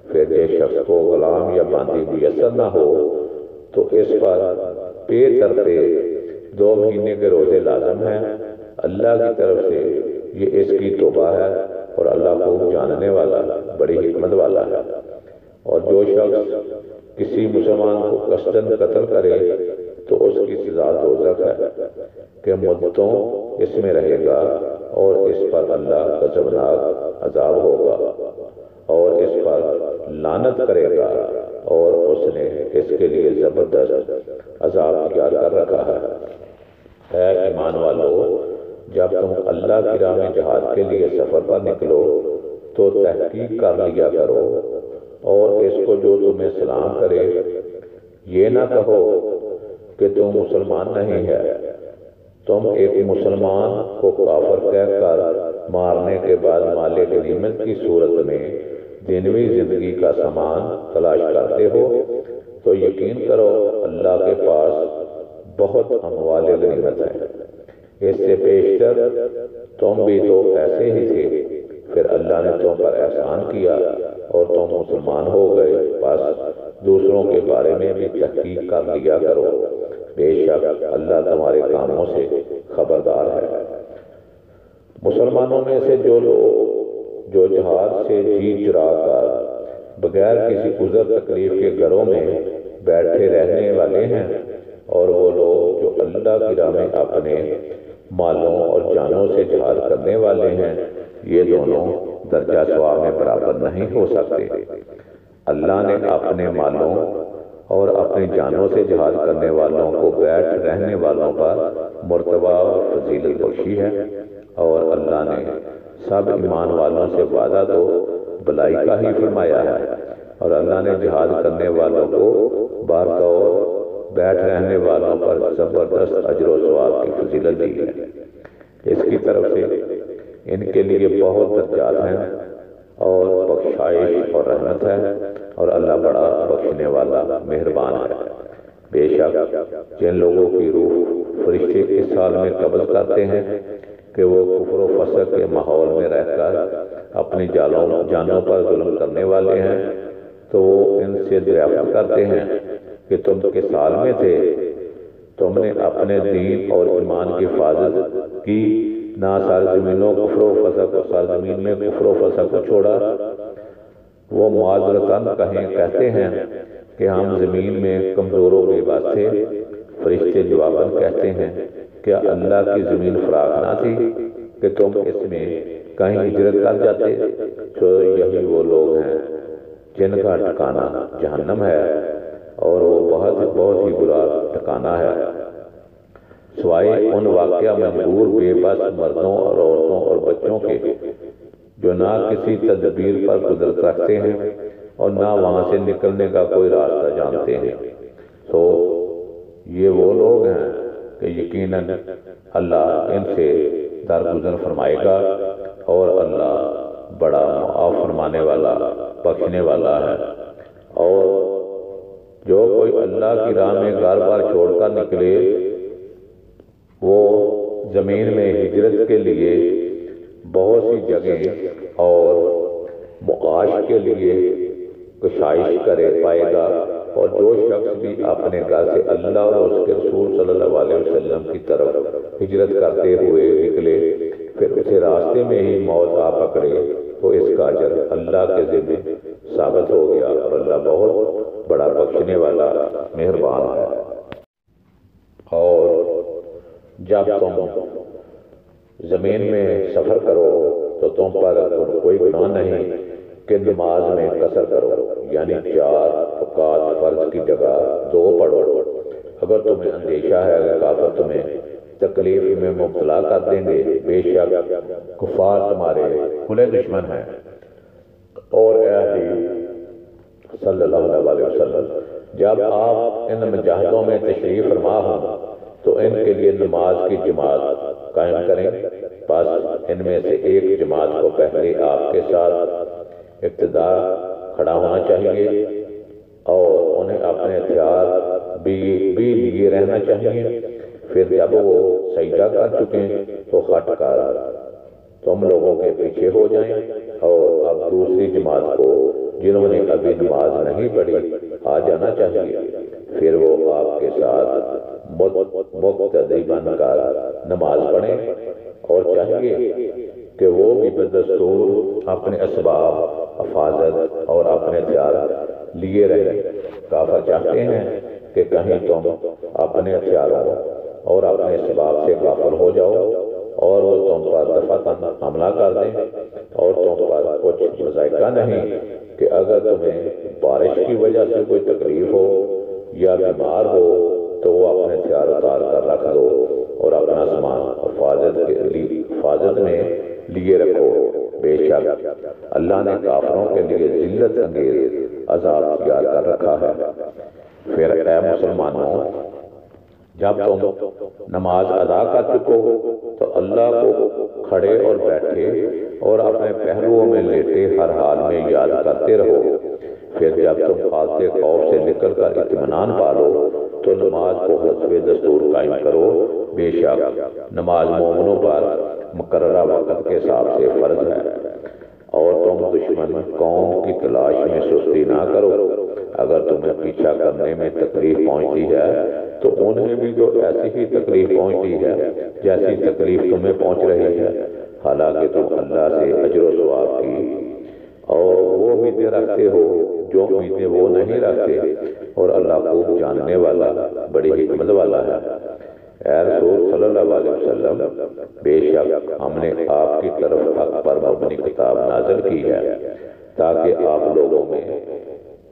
پھر جس شخص کو غلام یا باندی میسر نہ ہو تو اس پر پے ترپے 2 مہینے کے روزے لازم ہیں، اللہ کی طرف سے یہ اس کی توبہ ہے، اور اللہ خوب جاننے والا بڑی حکمت والا ہے۔ اور جو شخص کسی مسلمان کو قصداً قتل کرے تو اس کی سزا دوزخ ہے کہ مدتوں اس میں رہے گا، اور اس پر اللہ غضبناک عذاب ہوگا اور اس پر لعنت کرے گا، اور اس نے اس کے لیے زبردست عذاب تیار کر رکھا ہے۔ اے ایمان والو، جب تم اللہ کی راہ میں جہاد کے لیے سفر پر نکلو تو تحقیق کر لیا کرو، اور اس کو جو تمہیں سلام کرے یہ نہ کہو کہ تم مسلمان نہیں ہے۔ تم ایک مسلمان کو کافر کہہ کر مارنے کے بعد مال غنیمت کی صورت میں دنوی زندگی کا سامان تلاش کرتے ہو تو یقین کرو اللہ کے پاس بہت اموال غنیمت ہے، اس سے بیشتر تم بھی تو ایسے ہی تھے، پھر اللہ نے تم پر احسان کیا اور تم مسلمان ہو گئے، بس دوسروں کے بارے میں بھی تحقیق کر لیا کرو، بے شک اللہ تمہارے کاموں سے خبردار ہے۔ مسلمانوں میں سے جو لوگ جو جہاد سے جی چرا کر بغیر کسی عذر تکلیف کے گھروں میں بیٹھے رہنے والے ہیں، اور وہ لوگ جو اللہ کی راہ میں اپنے مالوں اور جانوں سے جہاد کرنے والے ہیں، یہ دونوں درجہ ثواب میں برابر نہیں ہو سکتے۔ اللہ نے اپنے مالوں اور اپنی جانوں سے جہاد کرنے والوں کو بیٹھ رہنے والوں پر مرتبہ اور فضیلت بخشی ہے، اور اللہ نے سب ایمان والوں سے وعدہ تو بلائی کا ہی فرمایا ہے، اور اللہ نے جہاد کرنے والوں کو بارطور بیٹھ رہنے والوں پر زبردست اجر و ثواب کی فضیلت دی ہے۔ اس کی طرف سے ان کے لیے بہت درجات ہیں اور بخشائش اور رحمت ہے، اور اللہ بڑا بخشنے والا مہربان ہے۔ بے شک جن لوگوں کی روح فرشتے اس حال میں قبض کرتے ہیں کہ وہ کفر و فسق کے ماحول میں رہ کر اپنی جانوں پر ظلم کرنے والے ہیں، تو وہ ان سے دریافت کرتے ہیں کہ تم کس حال میں تھے؟ تم نے اپنے دین اور ایمان کی حفاظت کی، نہ سرزمینوں کفر و فسق و سرزمین میں کفر و فسق کو چھوڑا؟ وہ معذرتاً کہتے ہیں کہ ہم زمین میں کمزور و بے بس تھے۔ فرشتے جواباً کہتے ہیں کیا اللہ کی زمین فراخ نہ تھی کہ تم اس میں کہیں ہجرت کر جاتے؟ تو یہی وہ لوگ ہیں جن کا ٹھکانہ جہنم ہے، اور وہ بہت ہی برا ٹھکانہ ہے، سوائے ان واقعہ مجبور بے بس مردوں اور عورتوں اور بچوں کے جو نہ کسی تدبیر پر قدرت رکھتے ہیں اور نہ وہاں سے نکلنے کا کوئی راستہ جانتے ہیں۔ تو یہ وہ لوگ ہیں کہ یقیناً اللہ ان سے درگزر فرمائے گا، اور اللہ بڑا معاف فرمانے والا بخشنے والا ہے۔ اور جو کوئی اللہ کی راہ میں گھر بار چھوڑ کر نکلے، وہ زمین میں ہجرت کے لیے بہت سی جگہیں اور معاش کے لیے کشائش پائے گا، اور جو شخص بھی اپنے گھر سے اللہ اور اس کے رسول صلی اللہ علیہ وسلم کی طرف ہجرت کرتے ہوئے نکلے، پھر اسے راستے میں ہی موت آ پکڑے، تو اس کا اجر اللہ کے ذمہ ثابت ہو گیا، اور اللہ بہت بڑا بخشنے والا مہربان ہے۔ اور جب تم زمین میں سفر کرو تو تم پر کوئی گناہ نہیں کہ نماز میں قصر کرو، یعنی 4 رکعت فرض کی جگہ 2 پڑھو۔ اگر تمہیں اندیشہ ہے کہ کافر تمہیں تکلیف میں مبتلا کر دیں گے، بے شک کفار تمہارے کھلے دشمن ہیں۔ اور اے حبیب صلی اللہ علیہ وسلم، جب آپ ان مجاہدوں میں تشریف فرما ہوں تو ان کے لیے نماز کی جماعت قائم کریں۔ بس ان میں سے ایک جماعت کو پہلے آپ کے ساتھ ابتدا کھڑا ہونا چاہیے، اور انہیں اپنے ہتھیار بھی لیے رہنا چاہیے۔ پھر جب وہ سجدہ کر چکیں تو ہٹ کر تم لوگوں کے پیچھے ہو جائیں، اور اب دوسری جماعت کو جنہوں نے ابھی نماز نہیں پڑھی آ جانا چاہیے۔ پھر وہ آپ کے ساتھ مقتدی بن کر نماز پڑھیں، اور چاہیے کہ وہ بھی بدستور اپنے اسباب حفاظت اور اپنے ہتھیار لیے رہیں۔ کافر چاہتے ہیں کہ کہیں تم اپنے ہتھیاروں اور اپنے اسباب سے غافل ہو جاؤ، اور وہ تم پر دفعتاً حملہ کر دیں، اور تم پر کچھ مذائقہ نہیں کہ اگر تمہیں بارش کی وجہ سے کوئی تکلیف ہو یا بیمار ہو تو وہ اپنے ہتھیار اتار کر رکھ دو، اور اپنا سامان حفاظت میں لیے رکھو۔ بے شک اللہ نے کافروں کے لیے ذلت انگیز عذاب تیار کر رکھا ہے۔ پھر اے مسلمانوں، جب تم نماز ادا کر چکو تو اللہ کو کھڑے اور بیٹھے اور اپنے پہلوؤں میں لیٹے ہر حال میں یاد کرتے رہو۔ پھر جب تم حالت خوف سے نکل کر اطمینان پالو تو نماز کو حسب دستور قائم کرو۔ بے شک نماز مومنوں پر مقررہ وقت کے حساب سے فرض ہے، اور تم دشمن قوم کی تلاش میں سستی نہ کرو۔ اگر تمہیں پیچھا کرنے میں تکلیف پہنچتی ہے تو انہیں بھی تو ایسی ہی تکلیف پہنچتی ہے جیسی تکلیف تمہیں پہنچ رہی ہے، حالانکہ تم اللہ سے اجر و ثواب کی اور وہ امیدیں رکھتے ہو جو امیدیں وہ نہیں رکھتے، اور اللہ خوب جاننے والا بڑی حکمت والا ہے۔ اے رسول صلی اللہ علیہ وسلم، بے شک ہم نے آپ کی طرف حق پر مبنی کتاب نازل کی ہے تاکہ آپ لوگوں میں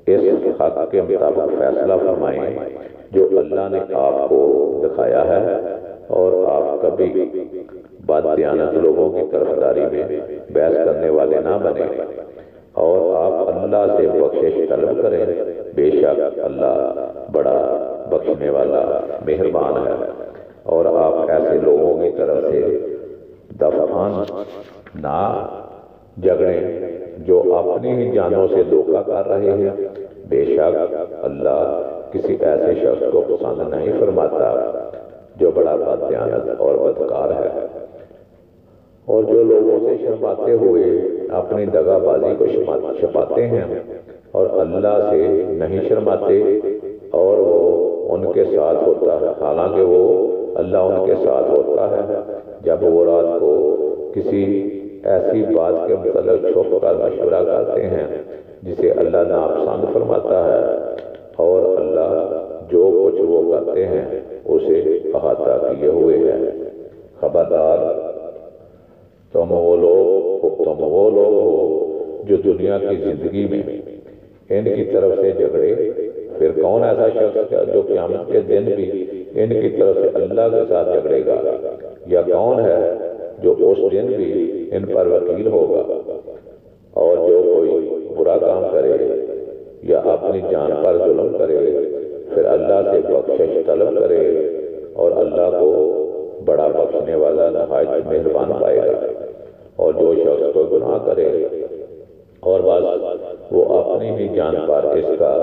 اس حق کے مطابق فیصلہ فرمائیں جو اللہ نے آپ کو دکھایا ہے، اور آپ کبھی بددیانت لوگوں کی طرفداری میں بحث کرنے والے نہ بنیں، اور آپ اللہ سے بخشش طلب کریں بے شک اللہ بڑا بخشنے والا مہربان ہے۔ اور آپ ایسے لوگوں کی طرف سے دفعاً نہ جھگڑیں جو اپنی ہی جانوں سے دھوکہ کر رہے ہیں۔ بے شک اللہ کسی ایسے شخص کو پسند نہیں فرماتا جو بڑا بددیانت اور بدکار ہے، اور جو لوگوں سے شرماتے ہوئے اپنی دغا بازی کو چھپاتے ہیں اور اللہ سے نہیں شرماتے، اور وہ ان کے ساتھ ہوتا ہے، حالانکہ وہ اللہ ان کے ساتھ ہوتا ہے جب وہ رات کو کسی ایسی بات کے متعلق چھپ کر مشورہ کرتے ہیں جسے اللہ ناپسند فرماتا ہے، اور اللہ جو کچھ وہ کرتے ہیں اسے احاطہ کیے ہوئے ہے۔ خبردار، تم وہ لوگ ہو جو دنیا کی زندگی میں ان کی طرف سے جھگڑے، پھر کون ایسا شخص ہے جو قیامت کے دن بھی ان کی طرف سے اللہ کے ساتھ جھگڑے گا؟ یا کون ہے جو اس دن بھی ان پر وکیل ہوگا؟ اور جو کوئی برا کام کرے یا اپنی جان پر ظلم کرے پھر اللہ سے بخشش طلب کرے، اور اللہ کو بڑا بخشنے والا نہایت مہربان پائے گا۔ اور جو شخص کوئی گناہ کرے اور بس وہ اپنی ہی جان پر اس کا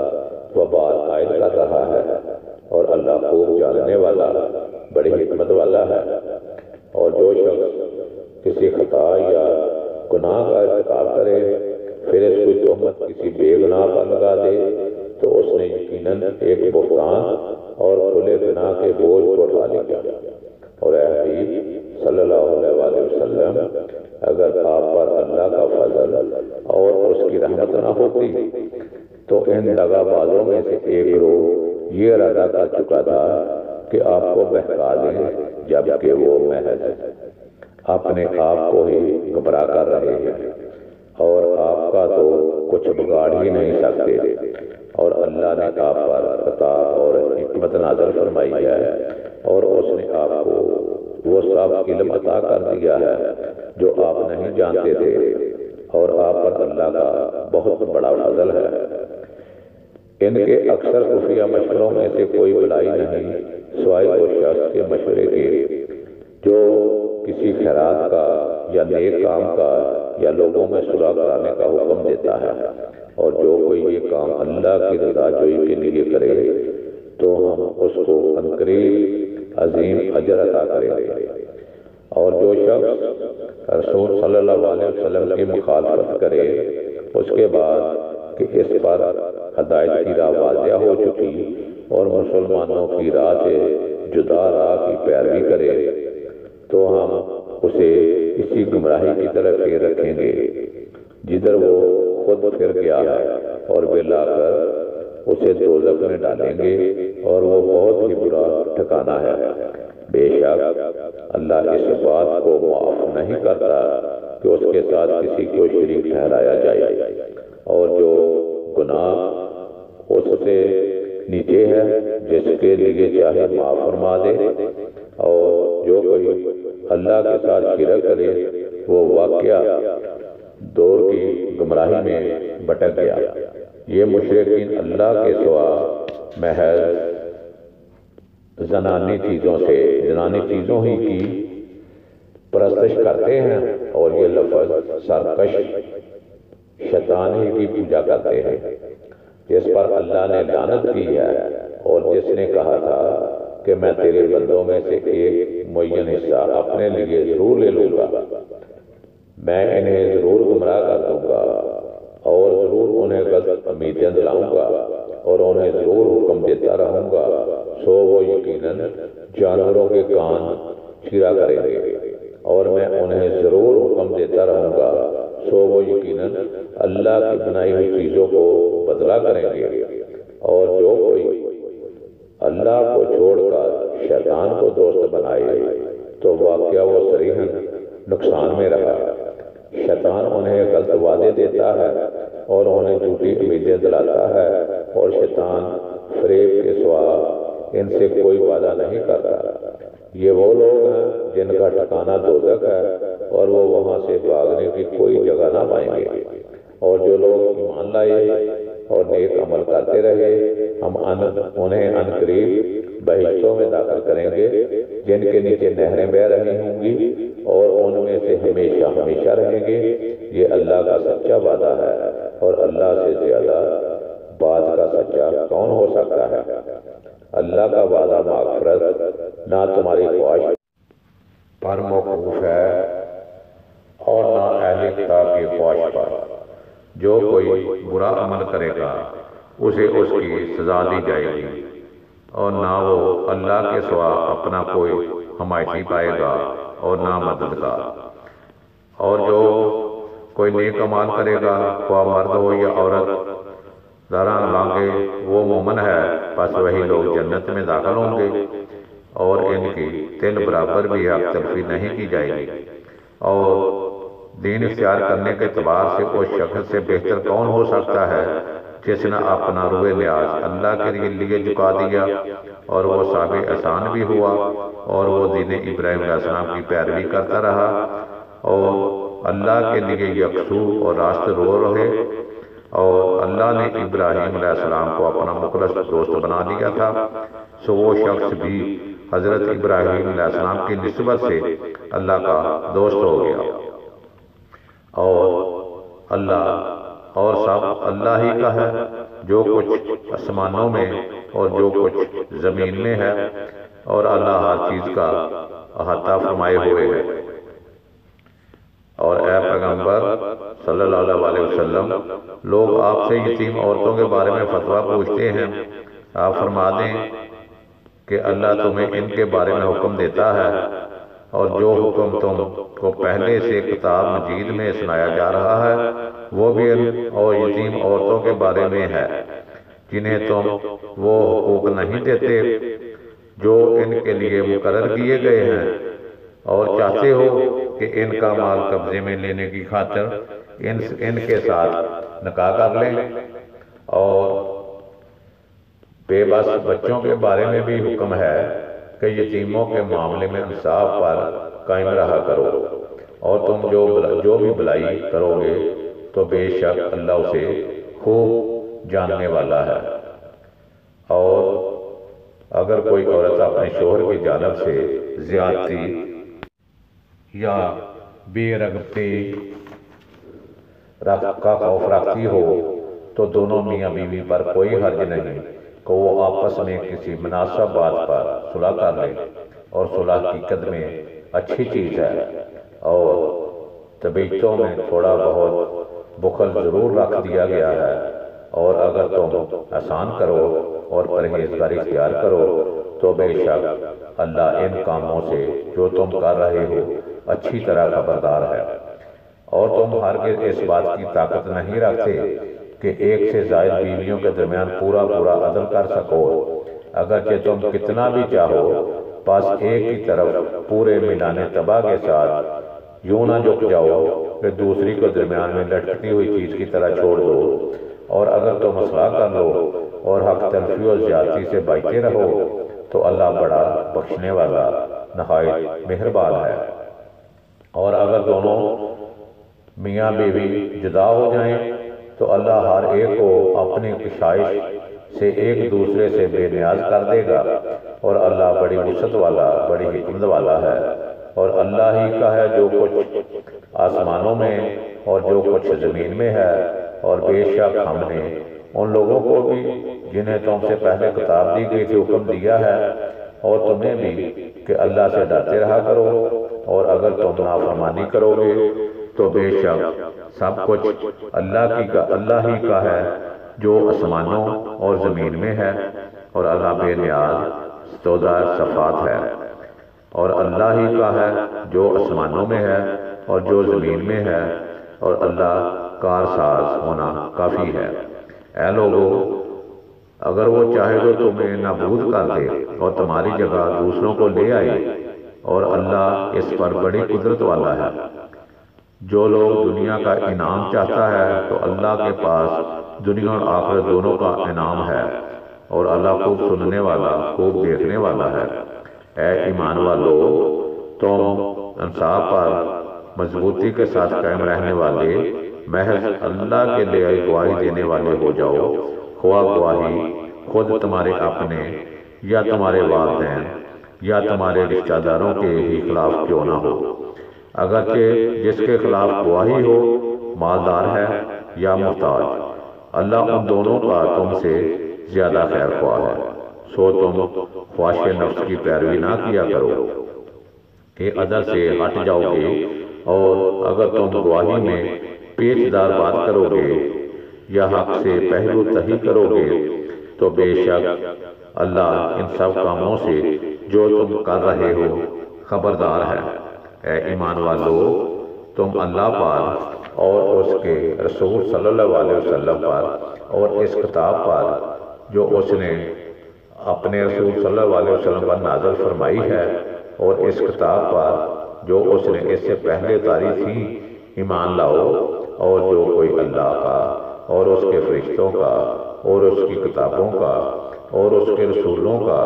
وبال عائد کر رہا ہے، اور اللہ خوب جاننے والا بڑی حکمت والا ہے۔ اور جو شخص کسی خطا یا گناہ کا ارتکاب کرے پھر اس کو تہمت کسی بے گناہ پر لگا دے تو اس نے یقیناً ایک بہتان اور کھلے گناہ کے بوجھ کو اٹھا لیا۔ اور اے حبیب صلی اللہ علیہ وآلہ وسلم، اگر آپ پر اللہ کا فضل اور اس کی رحمت نہ ہوتی تو ان دغا بازوں میں سے ایک گروہ یہ ارادہ کر چکا تھا کہ آپ کو بہکا دیں، جبکہ وہ محض اپنے آپ کو ہی گمراہ کر رہے ہیں اور آپ کا تو کچھ بگاڑ ہی نہیں سکتے۔ اور اللہ نے آپ پر عطا اور حکمت نازل فرمائی ہے، اور اس نے آپ کو وہ سب علم عطا کر دیا ہے جو آپ نہیں جانتے تھے، اور آپ پر اللہ کا بہت بڑا فضل ہے۔ ان کے اکثر خفیہ مشوروں میں سے کوئی بلائی نہیں سوائے اس شخص کے مشورے کے جو کسی خیرات کا یا نیک کام کا یا لوگوں میں صلح کرانے کا حکم دیتا ہے، اور جو کوئی یہ کام اللہ کی رضا جوئی کے لیے کرے تو ہم اس کو عنقریب عظیم اجر عطا کریں گے۔ اور جو شخص رسول صلی اللہ علیہ وسلم کی مخالفت کرے اس کے بعد کہ اس پر ہدایت کی راہ واضح ہو چکی اور مسلمانوں کی راہ سے جدا راہ کی پیروی کرے تو ہم اسے اسی گمراہی کی طرف پھیر رکھیں گے جدھر وہ خود پھر گیا ہے، اور وہ لا کر اسے دوزخ میں ڈالیں گے، اور وہ بہت ہی برا ٹھکانہ ہے۔ بے شک اللہ اس بات کو معاف نہیں کرتا کہ اس کے ساتھ کسی کو شریک ٹھہرایا جائے، اور جو گناہ اس سے نیچے ہے جس کے لیے چاہے معاف فرما دے، اور جو کوئی اللہ کے ساتھ شرک کرے وہ واقعہ دور کی گمراہی میں بٹک گیا۔ یہ مشرکین اللہ کے سوا محض زنانی چیزوں ہی کی پرستش کرتے ہیں، اور یہ لفظ سرکش شیطان ہی کی پوجا کرتے ہیں جس پر اللہ نے لعنت کی ہے، اور جس نے کہا تھا کہ میں تیرے بندوں میں سے ایک معین حصہ اپنے لیے ضرور لے لوں گا، میں انہیں ضرور گمراہ کر دوں گا اور ضرور انہیں غلط امیدیں دلاؤں گا اور انہیں ضرور حکم دیتا رہوں گا، سو وہ یقیناً جانوروں کے کان چیرا کریں گے، اور میں انہیں ضرور حکم دیتا رہوں گا، سو وہ یقیناً اللہ کی بنائی ہوئی چیزوں کو بدلا کریں گے۔ اور جو کوئی اللہ کو چھوڑ کر شیطان کو دوست بنائے تو واقعہ وہ صریحاً نقصان میں رہا۔ شیطان انہیں غلط وعدے دیتا ہے اور انہیں جھوٹی امیدیں دلاتا ہے، اور شیطان فریب کے سوا ان سے کوئی وعدہ نہیں کرتا۔ یہ وہ لوگ ہیں جن کا ٹھکانہ دوزخ ہے، اور وہ وہاں سے بھاگنے کی کوئی جگہ نہ پائیں گے۔ اور جو لوگ ایمان لائے اور نیک عمل کرتے رہے، ہم انہیں ان قریب بہشتوں میں داخل کریں گے جن کے نیچے نہریں بہہ رہی ہوں گی اور ان میں سے ہمیشہ ہمیشہ رہیں گے۔ یہ اللہ کا سچا وعدہ ہے اور اللہ سے زیادہ بات کا سچا کون ہو سکتا ہے؟ اللہ کا وعدہ مغفرت نہ تمہاری خواہش پر موقوف ہے اور نہ اہل کتاب کی خواہش پر۔ جو کوئی برا عمل کرے گا اسے اس کی سزا دی جائے گی اور نہ وہ اللہ کے سوا اپنا کوئی حمایتی پائے گا اور نہ مددگار۔ اور جو کوئی نیک عمل کرے گا خواہ مرد ہو یا عورت، ذرا لانگے وہ مومن ہے، پس وہی لوگ جنت میں داخل ہوں گے اور ان کی تل برابر بھی حق تلفی نہیں کی جائے گی۔ اور دین اختیار کرنے کے اعتبار سے اس شخص سے بہتر کون ہو سکتا ہے جس نے اپنا روح نیاز اللہ کے لیے جھکا دیا اور وہ ثابت آسان بھی ہوا اور وہ دین ابراہیم علیہ السلام کی پیروی کرتا رہا اور اللہ کے لیے یکسو اور راست رو رہے، اور اللہ نے ابراہیم علیہ السلام کو اپنا مخلص دوست بنا دیا تھا، سو وہ شخص بھی حضرت ابراہیم علیہ السلام کی نسبت سے اللہ کا دوست ہو گیا۔ اور سب اللہ ہی کا ہے، جو کچھ آسمانوں میں اور جو کچھ زمین میں ہے، اور اللہ ہر چیز کا احاطہ فرمائے ہوئے ہے۔ اور اے پیغمبر صلی اللہ علیہ وسلم، لوگ آپ سے یتیم عورتوں کے بارے میں فتویٰ پوچھتے ہیں، آپ فرما دیں کہ اللہ تمہیں ان کے بارے میں حکم دیتا ہے، اور جو حکم تم کو پہلے سے کتاب مجید میں سنایا جا رہا ہے وہ بھی ان اور یتیم عورتوں کے بارے میں ہے جنہیں تم وہ حقوق نہیں دیتے جو ان کے لیے مقرر کیے گئے ہیں، اور چاہتے ہو کہ ان کا مال قبضے میں لینے کی خاطر ان کے ساتھ نکاح کر لیں۔ اور بے بس بچوں کے بارے میں بھی حکم ہے کہ یتیموں کے معاملے میں انصاف پر قائم رہا کرو، اور تم جو بھی بلائی کرو گے تو بے شک اللہ اسے خوب جاننے والا ہے۔ اور اگر کوئی عورت اپنے شوہر کی جانب سے زیادتی یا بے رغبتی کا خوف رکھتی ہو تو دونوں میاں بیوی پر کوئی حرج نہیں کہ وہ آپس میں کسی مناسب بات پر صلح کر لیں، اور صلح حقیقت میں اچھی چیز ہے، اور طبیعتوں میں تھوڑا بہت بخل ضرور رکھ دیا گیا ہے، اور اگر تم احسان کرو اور پرہیزگاری اختیار کرو تو بے شک اللہ ان کاموں سے جو تم کر رہے ہو اچھی طرح خبردار ہے۔ اور تم ہرگز اس بات کی طاقت نہیں رکھتے کہ ایک سے زائد بیویوں کے درمیان پورا عدل کر سکو، اگرچہ تم کتنا بھی چاہو، بس ایک کی طرف پورے میدان تباہ کے ساتھ یوں نہ جھک جاؤ کہ دوسری کو درمیان میں لٹکتی ہوئی چیز کی طرح چھوڑ دو، اور اگر تم اصلاح کر لو اور حق تلفی اور زیادتی سے بچتے رہو تو اللہ بڑا بخشنے والا نہایت مہربان ہے۔ اور اگر دونوں میاں بیوی جدا ہو جائیں تو اللہ ہر ایک کو اپنی کشائش سے ایک دوسرے سے بے نیاز کر دے گا، اور اللہ بڑی وسعت والا بڑی حکمت والا ہے۔ اور اللہ ہی کا ہے جو کچھ آسمانوں میں اور جو کچھ زمین میں ہے، اور بے شک ہم نے ان لوگوں کو بھی جنہیں تم سے پہلے کتاب دی گئی تھی حکم دیا ہے، اور تمہیں بھی کہ اللہ سے ڈرتے رہا کرو، اور اگر تم نافرمانی کرو گے تو بے شک سب کچھ اللہ ہی کا ہے جو آسمانوں اور زمین میں ہے، اور اللہ بے نیاز سودہ صفات ہے۔ اور اللہ ہی کا ہے جو آسمانوں میں ہے اور جو زمین میں ہے، اور اللہ کارساز ہونا کافی ہے۔ اے لوگو، اگر وہ چاہے تو تمہیں نابود کر دے اور تمہاری جگہ دوسروں کو لے آئے، اور اللہ اس پر بڑی قدرت والا ہے۔ جو لوگ دنیا کا انعام چاہتا ہے تو اللہ کے پاس دنیا اور آخرت دونوں کا انعام ہے، اور اللہ خوب سننے والا خوب دیکھنے والا ہے۔ اے ایمان والو، تم انصاف پر مضبوطی کے ساتھ قائم رہنے والے محض اللہ کے لیے گواہی دینے والے ہو جاؤ، خواہ گواہی خود تمہارے اپنے یا تمہارے والدین یا تمہارے رشتہ داروں کے ہی خلاف کیوں نہ ہو، اگرچہ جس کے خلاف گواہی ہو مالدار ہے یا محتاج، اللہ ان دونوں کا تم سے زیادہ خیر خواہ ہے۔ سو تم خواہش نفس کی پیروی نہ کیا کرو کہ عدل سے ہٹ جاؤ گے، اور اگر تم گواہی میں پیچ دار بات کرو گے یا حق سے پہلو تہی کرو گے تو بے شک اللہ ان سب کاموں سے جو تم کر رہے ہو خبردار ہے۔ اے ایمان والو، تم اللہ پر اور اس کے رسول صلی اللہ علیہ وسلم پر اور اس کتاب پر جو اس نے اپنے رسول صلی اللہ علیہ وسلم پر نازل فرمائی ہے اور اس کتاب پر جو اس نے اس سے پہلے اتاری تھی ایمان لاؤ، اور جو کوئی اللہ کا اور اس کے فرشتوں کا اور اس کی کتابوں کا اور اس کے رسولوں کا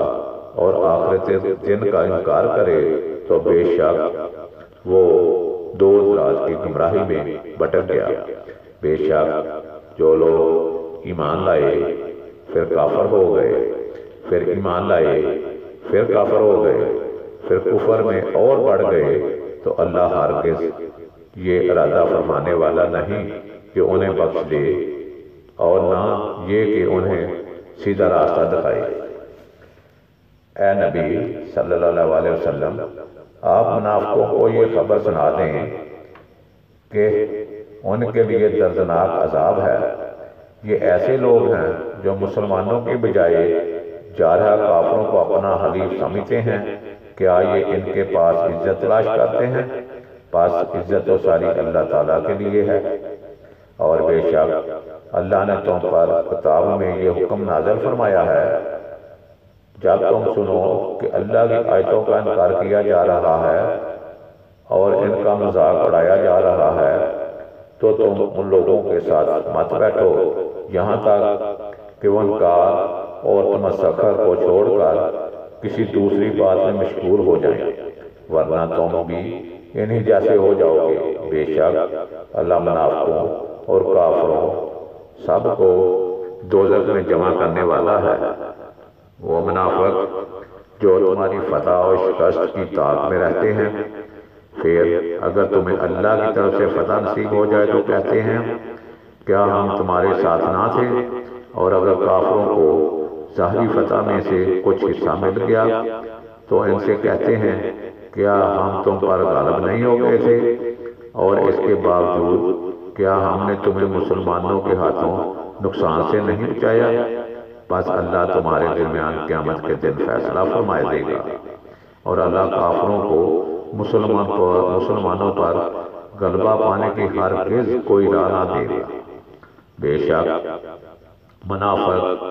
اور آخرت دن کا انکار کرے تو بے شک وہ دور دراز کی گمراہی میں بھٹک گیا۔ بے شک جو لوگ ایمان لائے پھر کافر ہو گئے، پھر ایمان لائے پھر کافر ہو گئے، پھر کفر میں اور بڑھ گئے تو اللہ ہرگز یہ ارادہ فرمانے والا نہیں کہ انہیں بخش دے اور نہ یہ کہ انہیں سیدھا راستہ دکھائے۔ اے نبی صلی اللہ علیہ وسلم، آپ منافقوں کو یہ خبر سنا دیں کہ ان کے لیے دردناک عذاب ہے۔ یہ ایسے لوگ ہیں جو مسلمانوں کی بجائے جارحہ کافروں کو اپنا حلیف سمجھتے ہیں۔ کیا یہ ان کے پاس عزت تلاش کرتے ہیں؟ پاس عزت تو ساری اللہ تعالیٰ کے لیے ہے، اور بے شک اللہ نے تم پر کتاب میں یہ حکم نازل فرمایا ہے جب تم سنو کہ اللہ کی آیتوں کا انکار کیا جا رہا ہے اور ان کا مذاق اڑایا جا رہا ہے تو تم ان لوگوں کے ساتھ مت بیٹھو یہاں تک کہ وہ انکار اور تمسخر کو چھوڑ کر کسی دوسری بات میں مشغول ہو جائیں، ورنہ تم بھی انہی جیسے ہو جاؤ گے۔ بے شک اللہ منافقوں اور کافروں سب کو دوزخ میں جمع کرنے والا ہے۔ وہ منافق جو تمہاری فتح اور شکست کی طاق میں رہتے ہیں، پھر اگر تمہیں اللہ کی طرف سے فتح نصیب ہو جائے تو کہتے ہیں کیا ہم تمہارے ساتھ نہ تھے، اور اگر کافروں کو ظاہری فتح میں سے کچھ حصہ مل گیا تو ان سے کہتے ہیں کیا ہم تم پر غالب نہیں ہو گئے تھے، اور اس کے باوجود کیا ہم نے تمہیں مسلمانوں کے ہاتھوں نقصان سے نہیں بچایا؟ بس اللہ تمہارے درمیان قیامت کے دن فیصلہ فرمائے دے گا، اور اللہ کافروں کو مسلمانوں پر غلبہ پانے کی ہرگز کوئی راہ نہ دے گا۔ بے شک منافق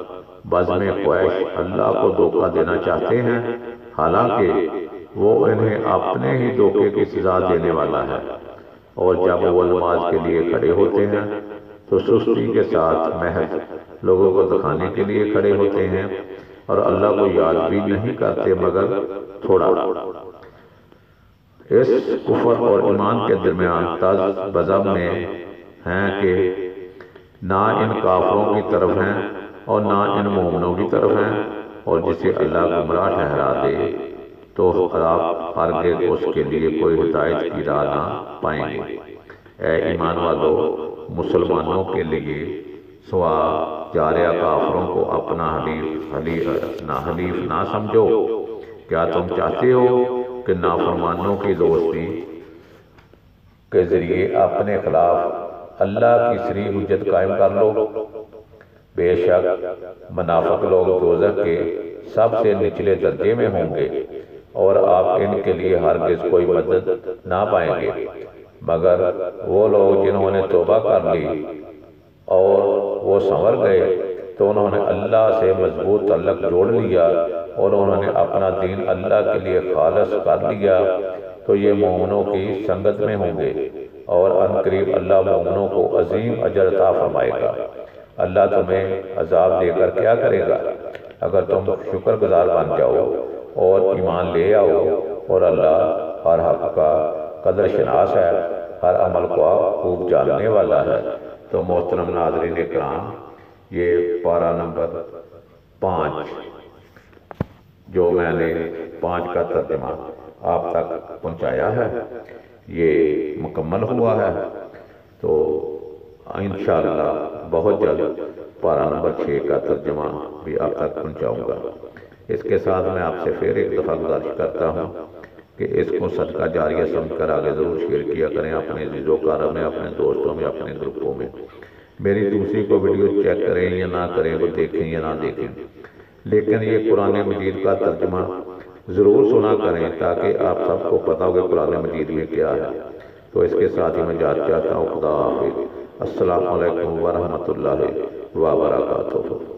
بزم خواہش اللہ کو دھوکہ دینا چاہتے ہیں، حالانکہ وہ انہیں اپنے ہی دھوکے کی سزا دینے والا ہے، اور جب وہ نماز کے لیے کھڑے ہوتے ہیں تو سستی کے ساتھ محض لوگوں کو دکھانے کے لیے کھڑے ہوتے ہیں اور اللہ کو یاد بھی نہیں کرتے مگر تھوڑا۔ اس کفر اور ایمان کے درمیان تض بضب میں ہیں کہ نہ ان کافروں کی طرف ہیں اور نہ ان مومنوں کی طرف ہیں، اور جسے اللہ گمراہ ٹھہرا دے تو آپ ہرگز اس کے لیے کوئی ہدایت کی راہ نہ پائیں گے۔ اے ایمان والو، مسلمانوں کے لیے سوا جارحہ کافروں کو اپنا حلیف نہ سمجھو۔ کیا تم چاہتے ہو کہ نافرمانوں کی دوستی کے ذریعے اپنے خلاف اللہ کی صریح حجت قائم کر لو؟ بے شک منافق لوگ دوزخ کے سب سے نچلے درجے میں ہوں گے، اور آپ ان کے لیے ہرگز کوئی مدد نہ پائیں گے، مگر وہ لوگ جنہوں نے توبہ کر لی اور وہ سنور گئے تو انہوں نے اللہ سے مضبوط تعلق جوڑ لیا اور انہوں نے اپنا دین اللہ کے لیے خالص کر لیا، تو یہ مومنوں کی سنگت میں ہوں گے، اور عنقریب اللہ مومنوں کو عظیم اجر عطا فرمائے گا۔ اللہ تمہیں عذاب دے کر کیا کرے گا اگر تم شکر گزار بن جاؤ اور ایمان لے آؤ، اور اللہ ہر حق کا قدر شناس ہے۔ ہر عمل کو خوب جاننے والا ہے۔ تو محترم ناظرین اکرام، یہ پارہ نمبر 5 جو میں نے 5 کا ترجمہ آپ تک پہنچایا ہے یہ مکمل ہوا ہے۔ تو انشاءاللہ بہت جلد پارہ نمبر 6 کا ترجمہ بھی آپ تک پہنچاؤں گا۔ اس کے ساتھ میں آپ سے پھر ایک دفعہ گزارش کرتا ہوں کہ اس کو صدقہ جاریہ سمجھ کر آگے ضرور شیئر کیا کریں اپنے عزیز و اقارب میں، اپنے دوستوں میں، اپنے گروپوں میں۔ میری دوسری کو ویڈیو چیک کریں یا نہ کریں، وہ دیکھیں یا نہ دیکھیں، لیکن یہ قرآن مجید کا ترجمہ ضرور سنا کریں تاکہ آپ سب کو پتہ ہو کہ قرآن مجید میں کیا ہے۔ تو اس کے ساتھ ہی میں جانا چاہتا ہوں، خدا حافظ، السلام علیکم ورحمۃ اللہ وبرکاتہ۔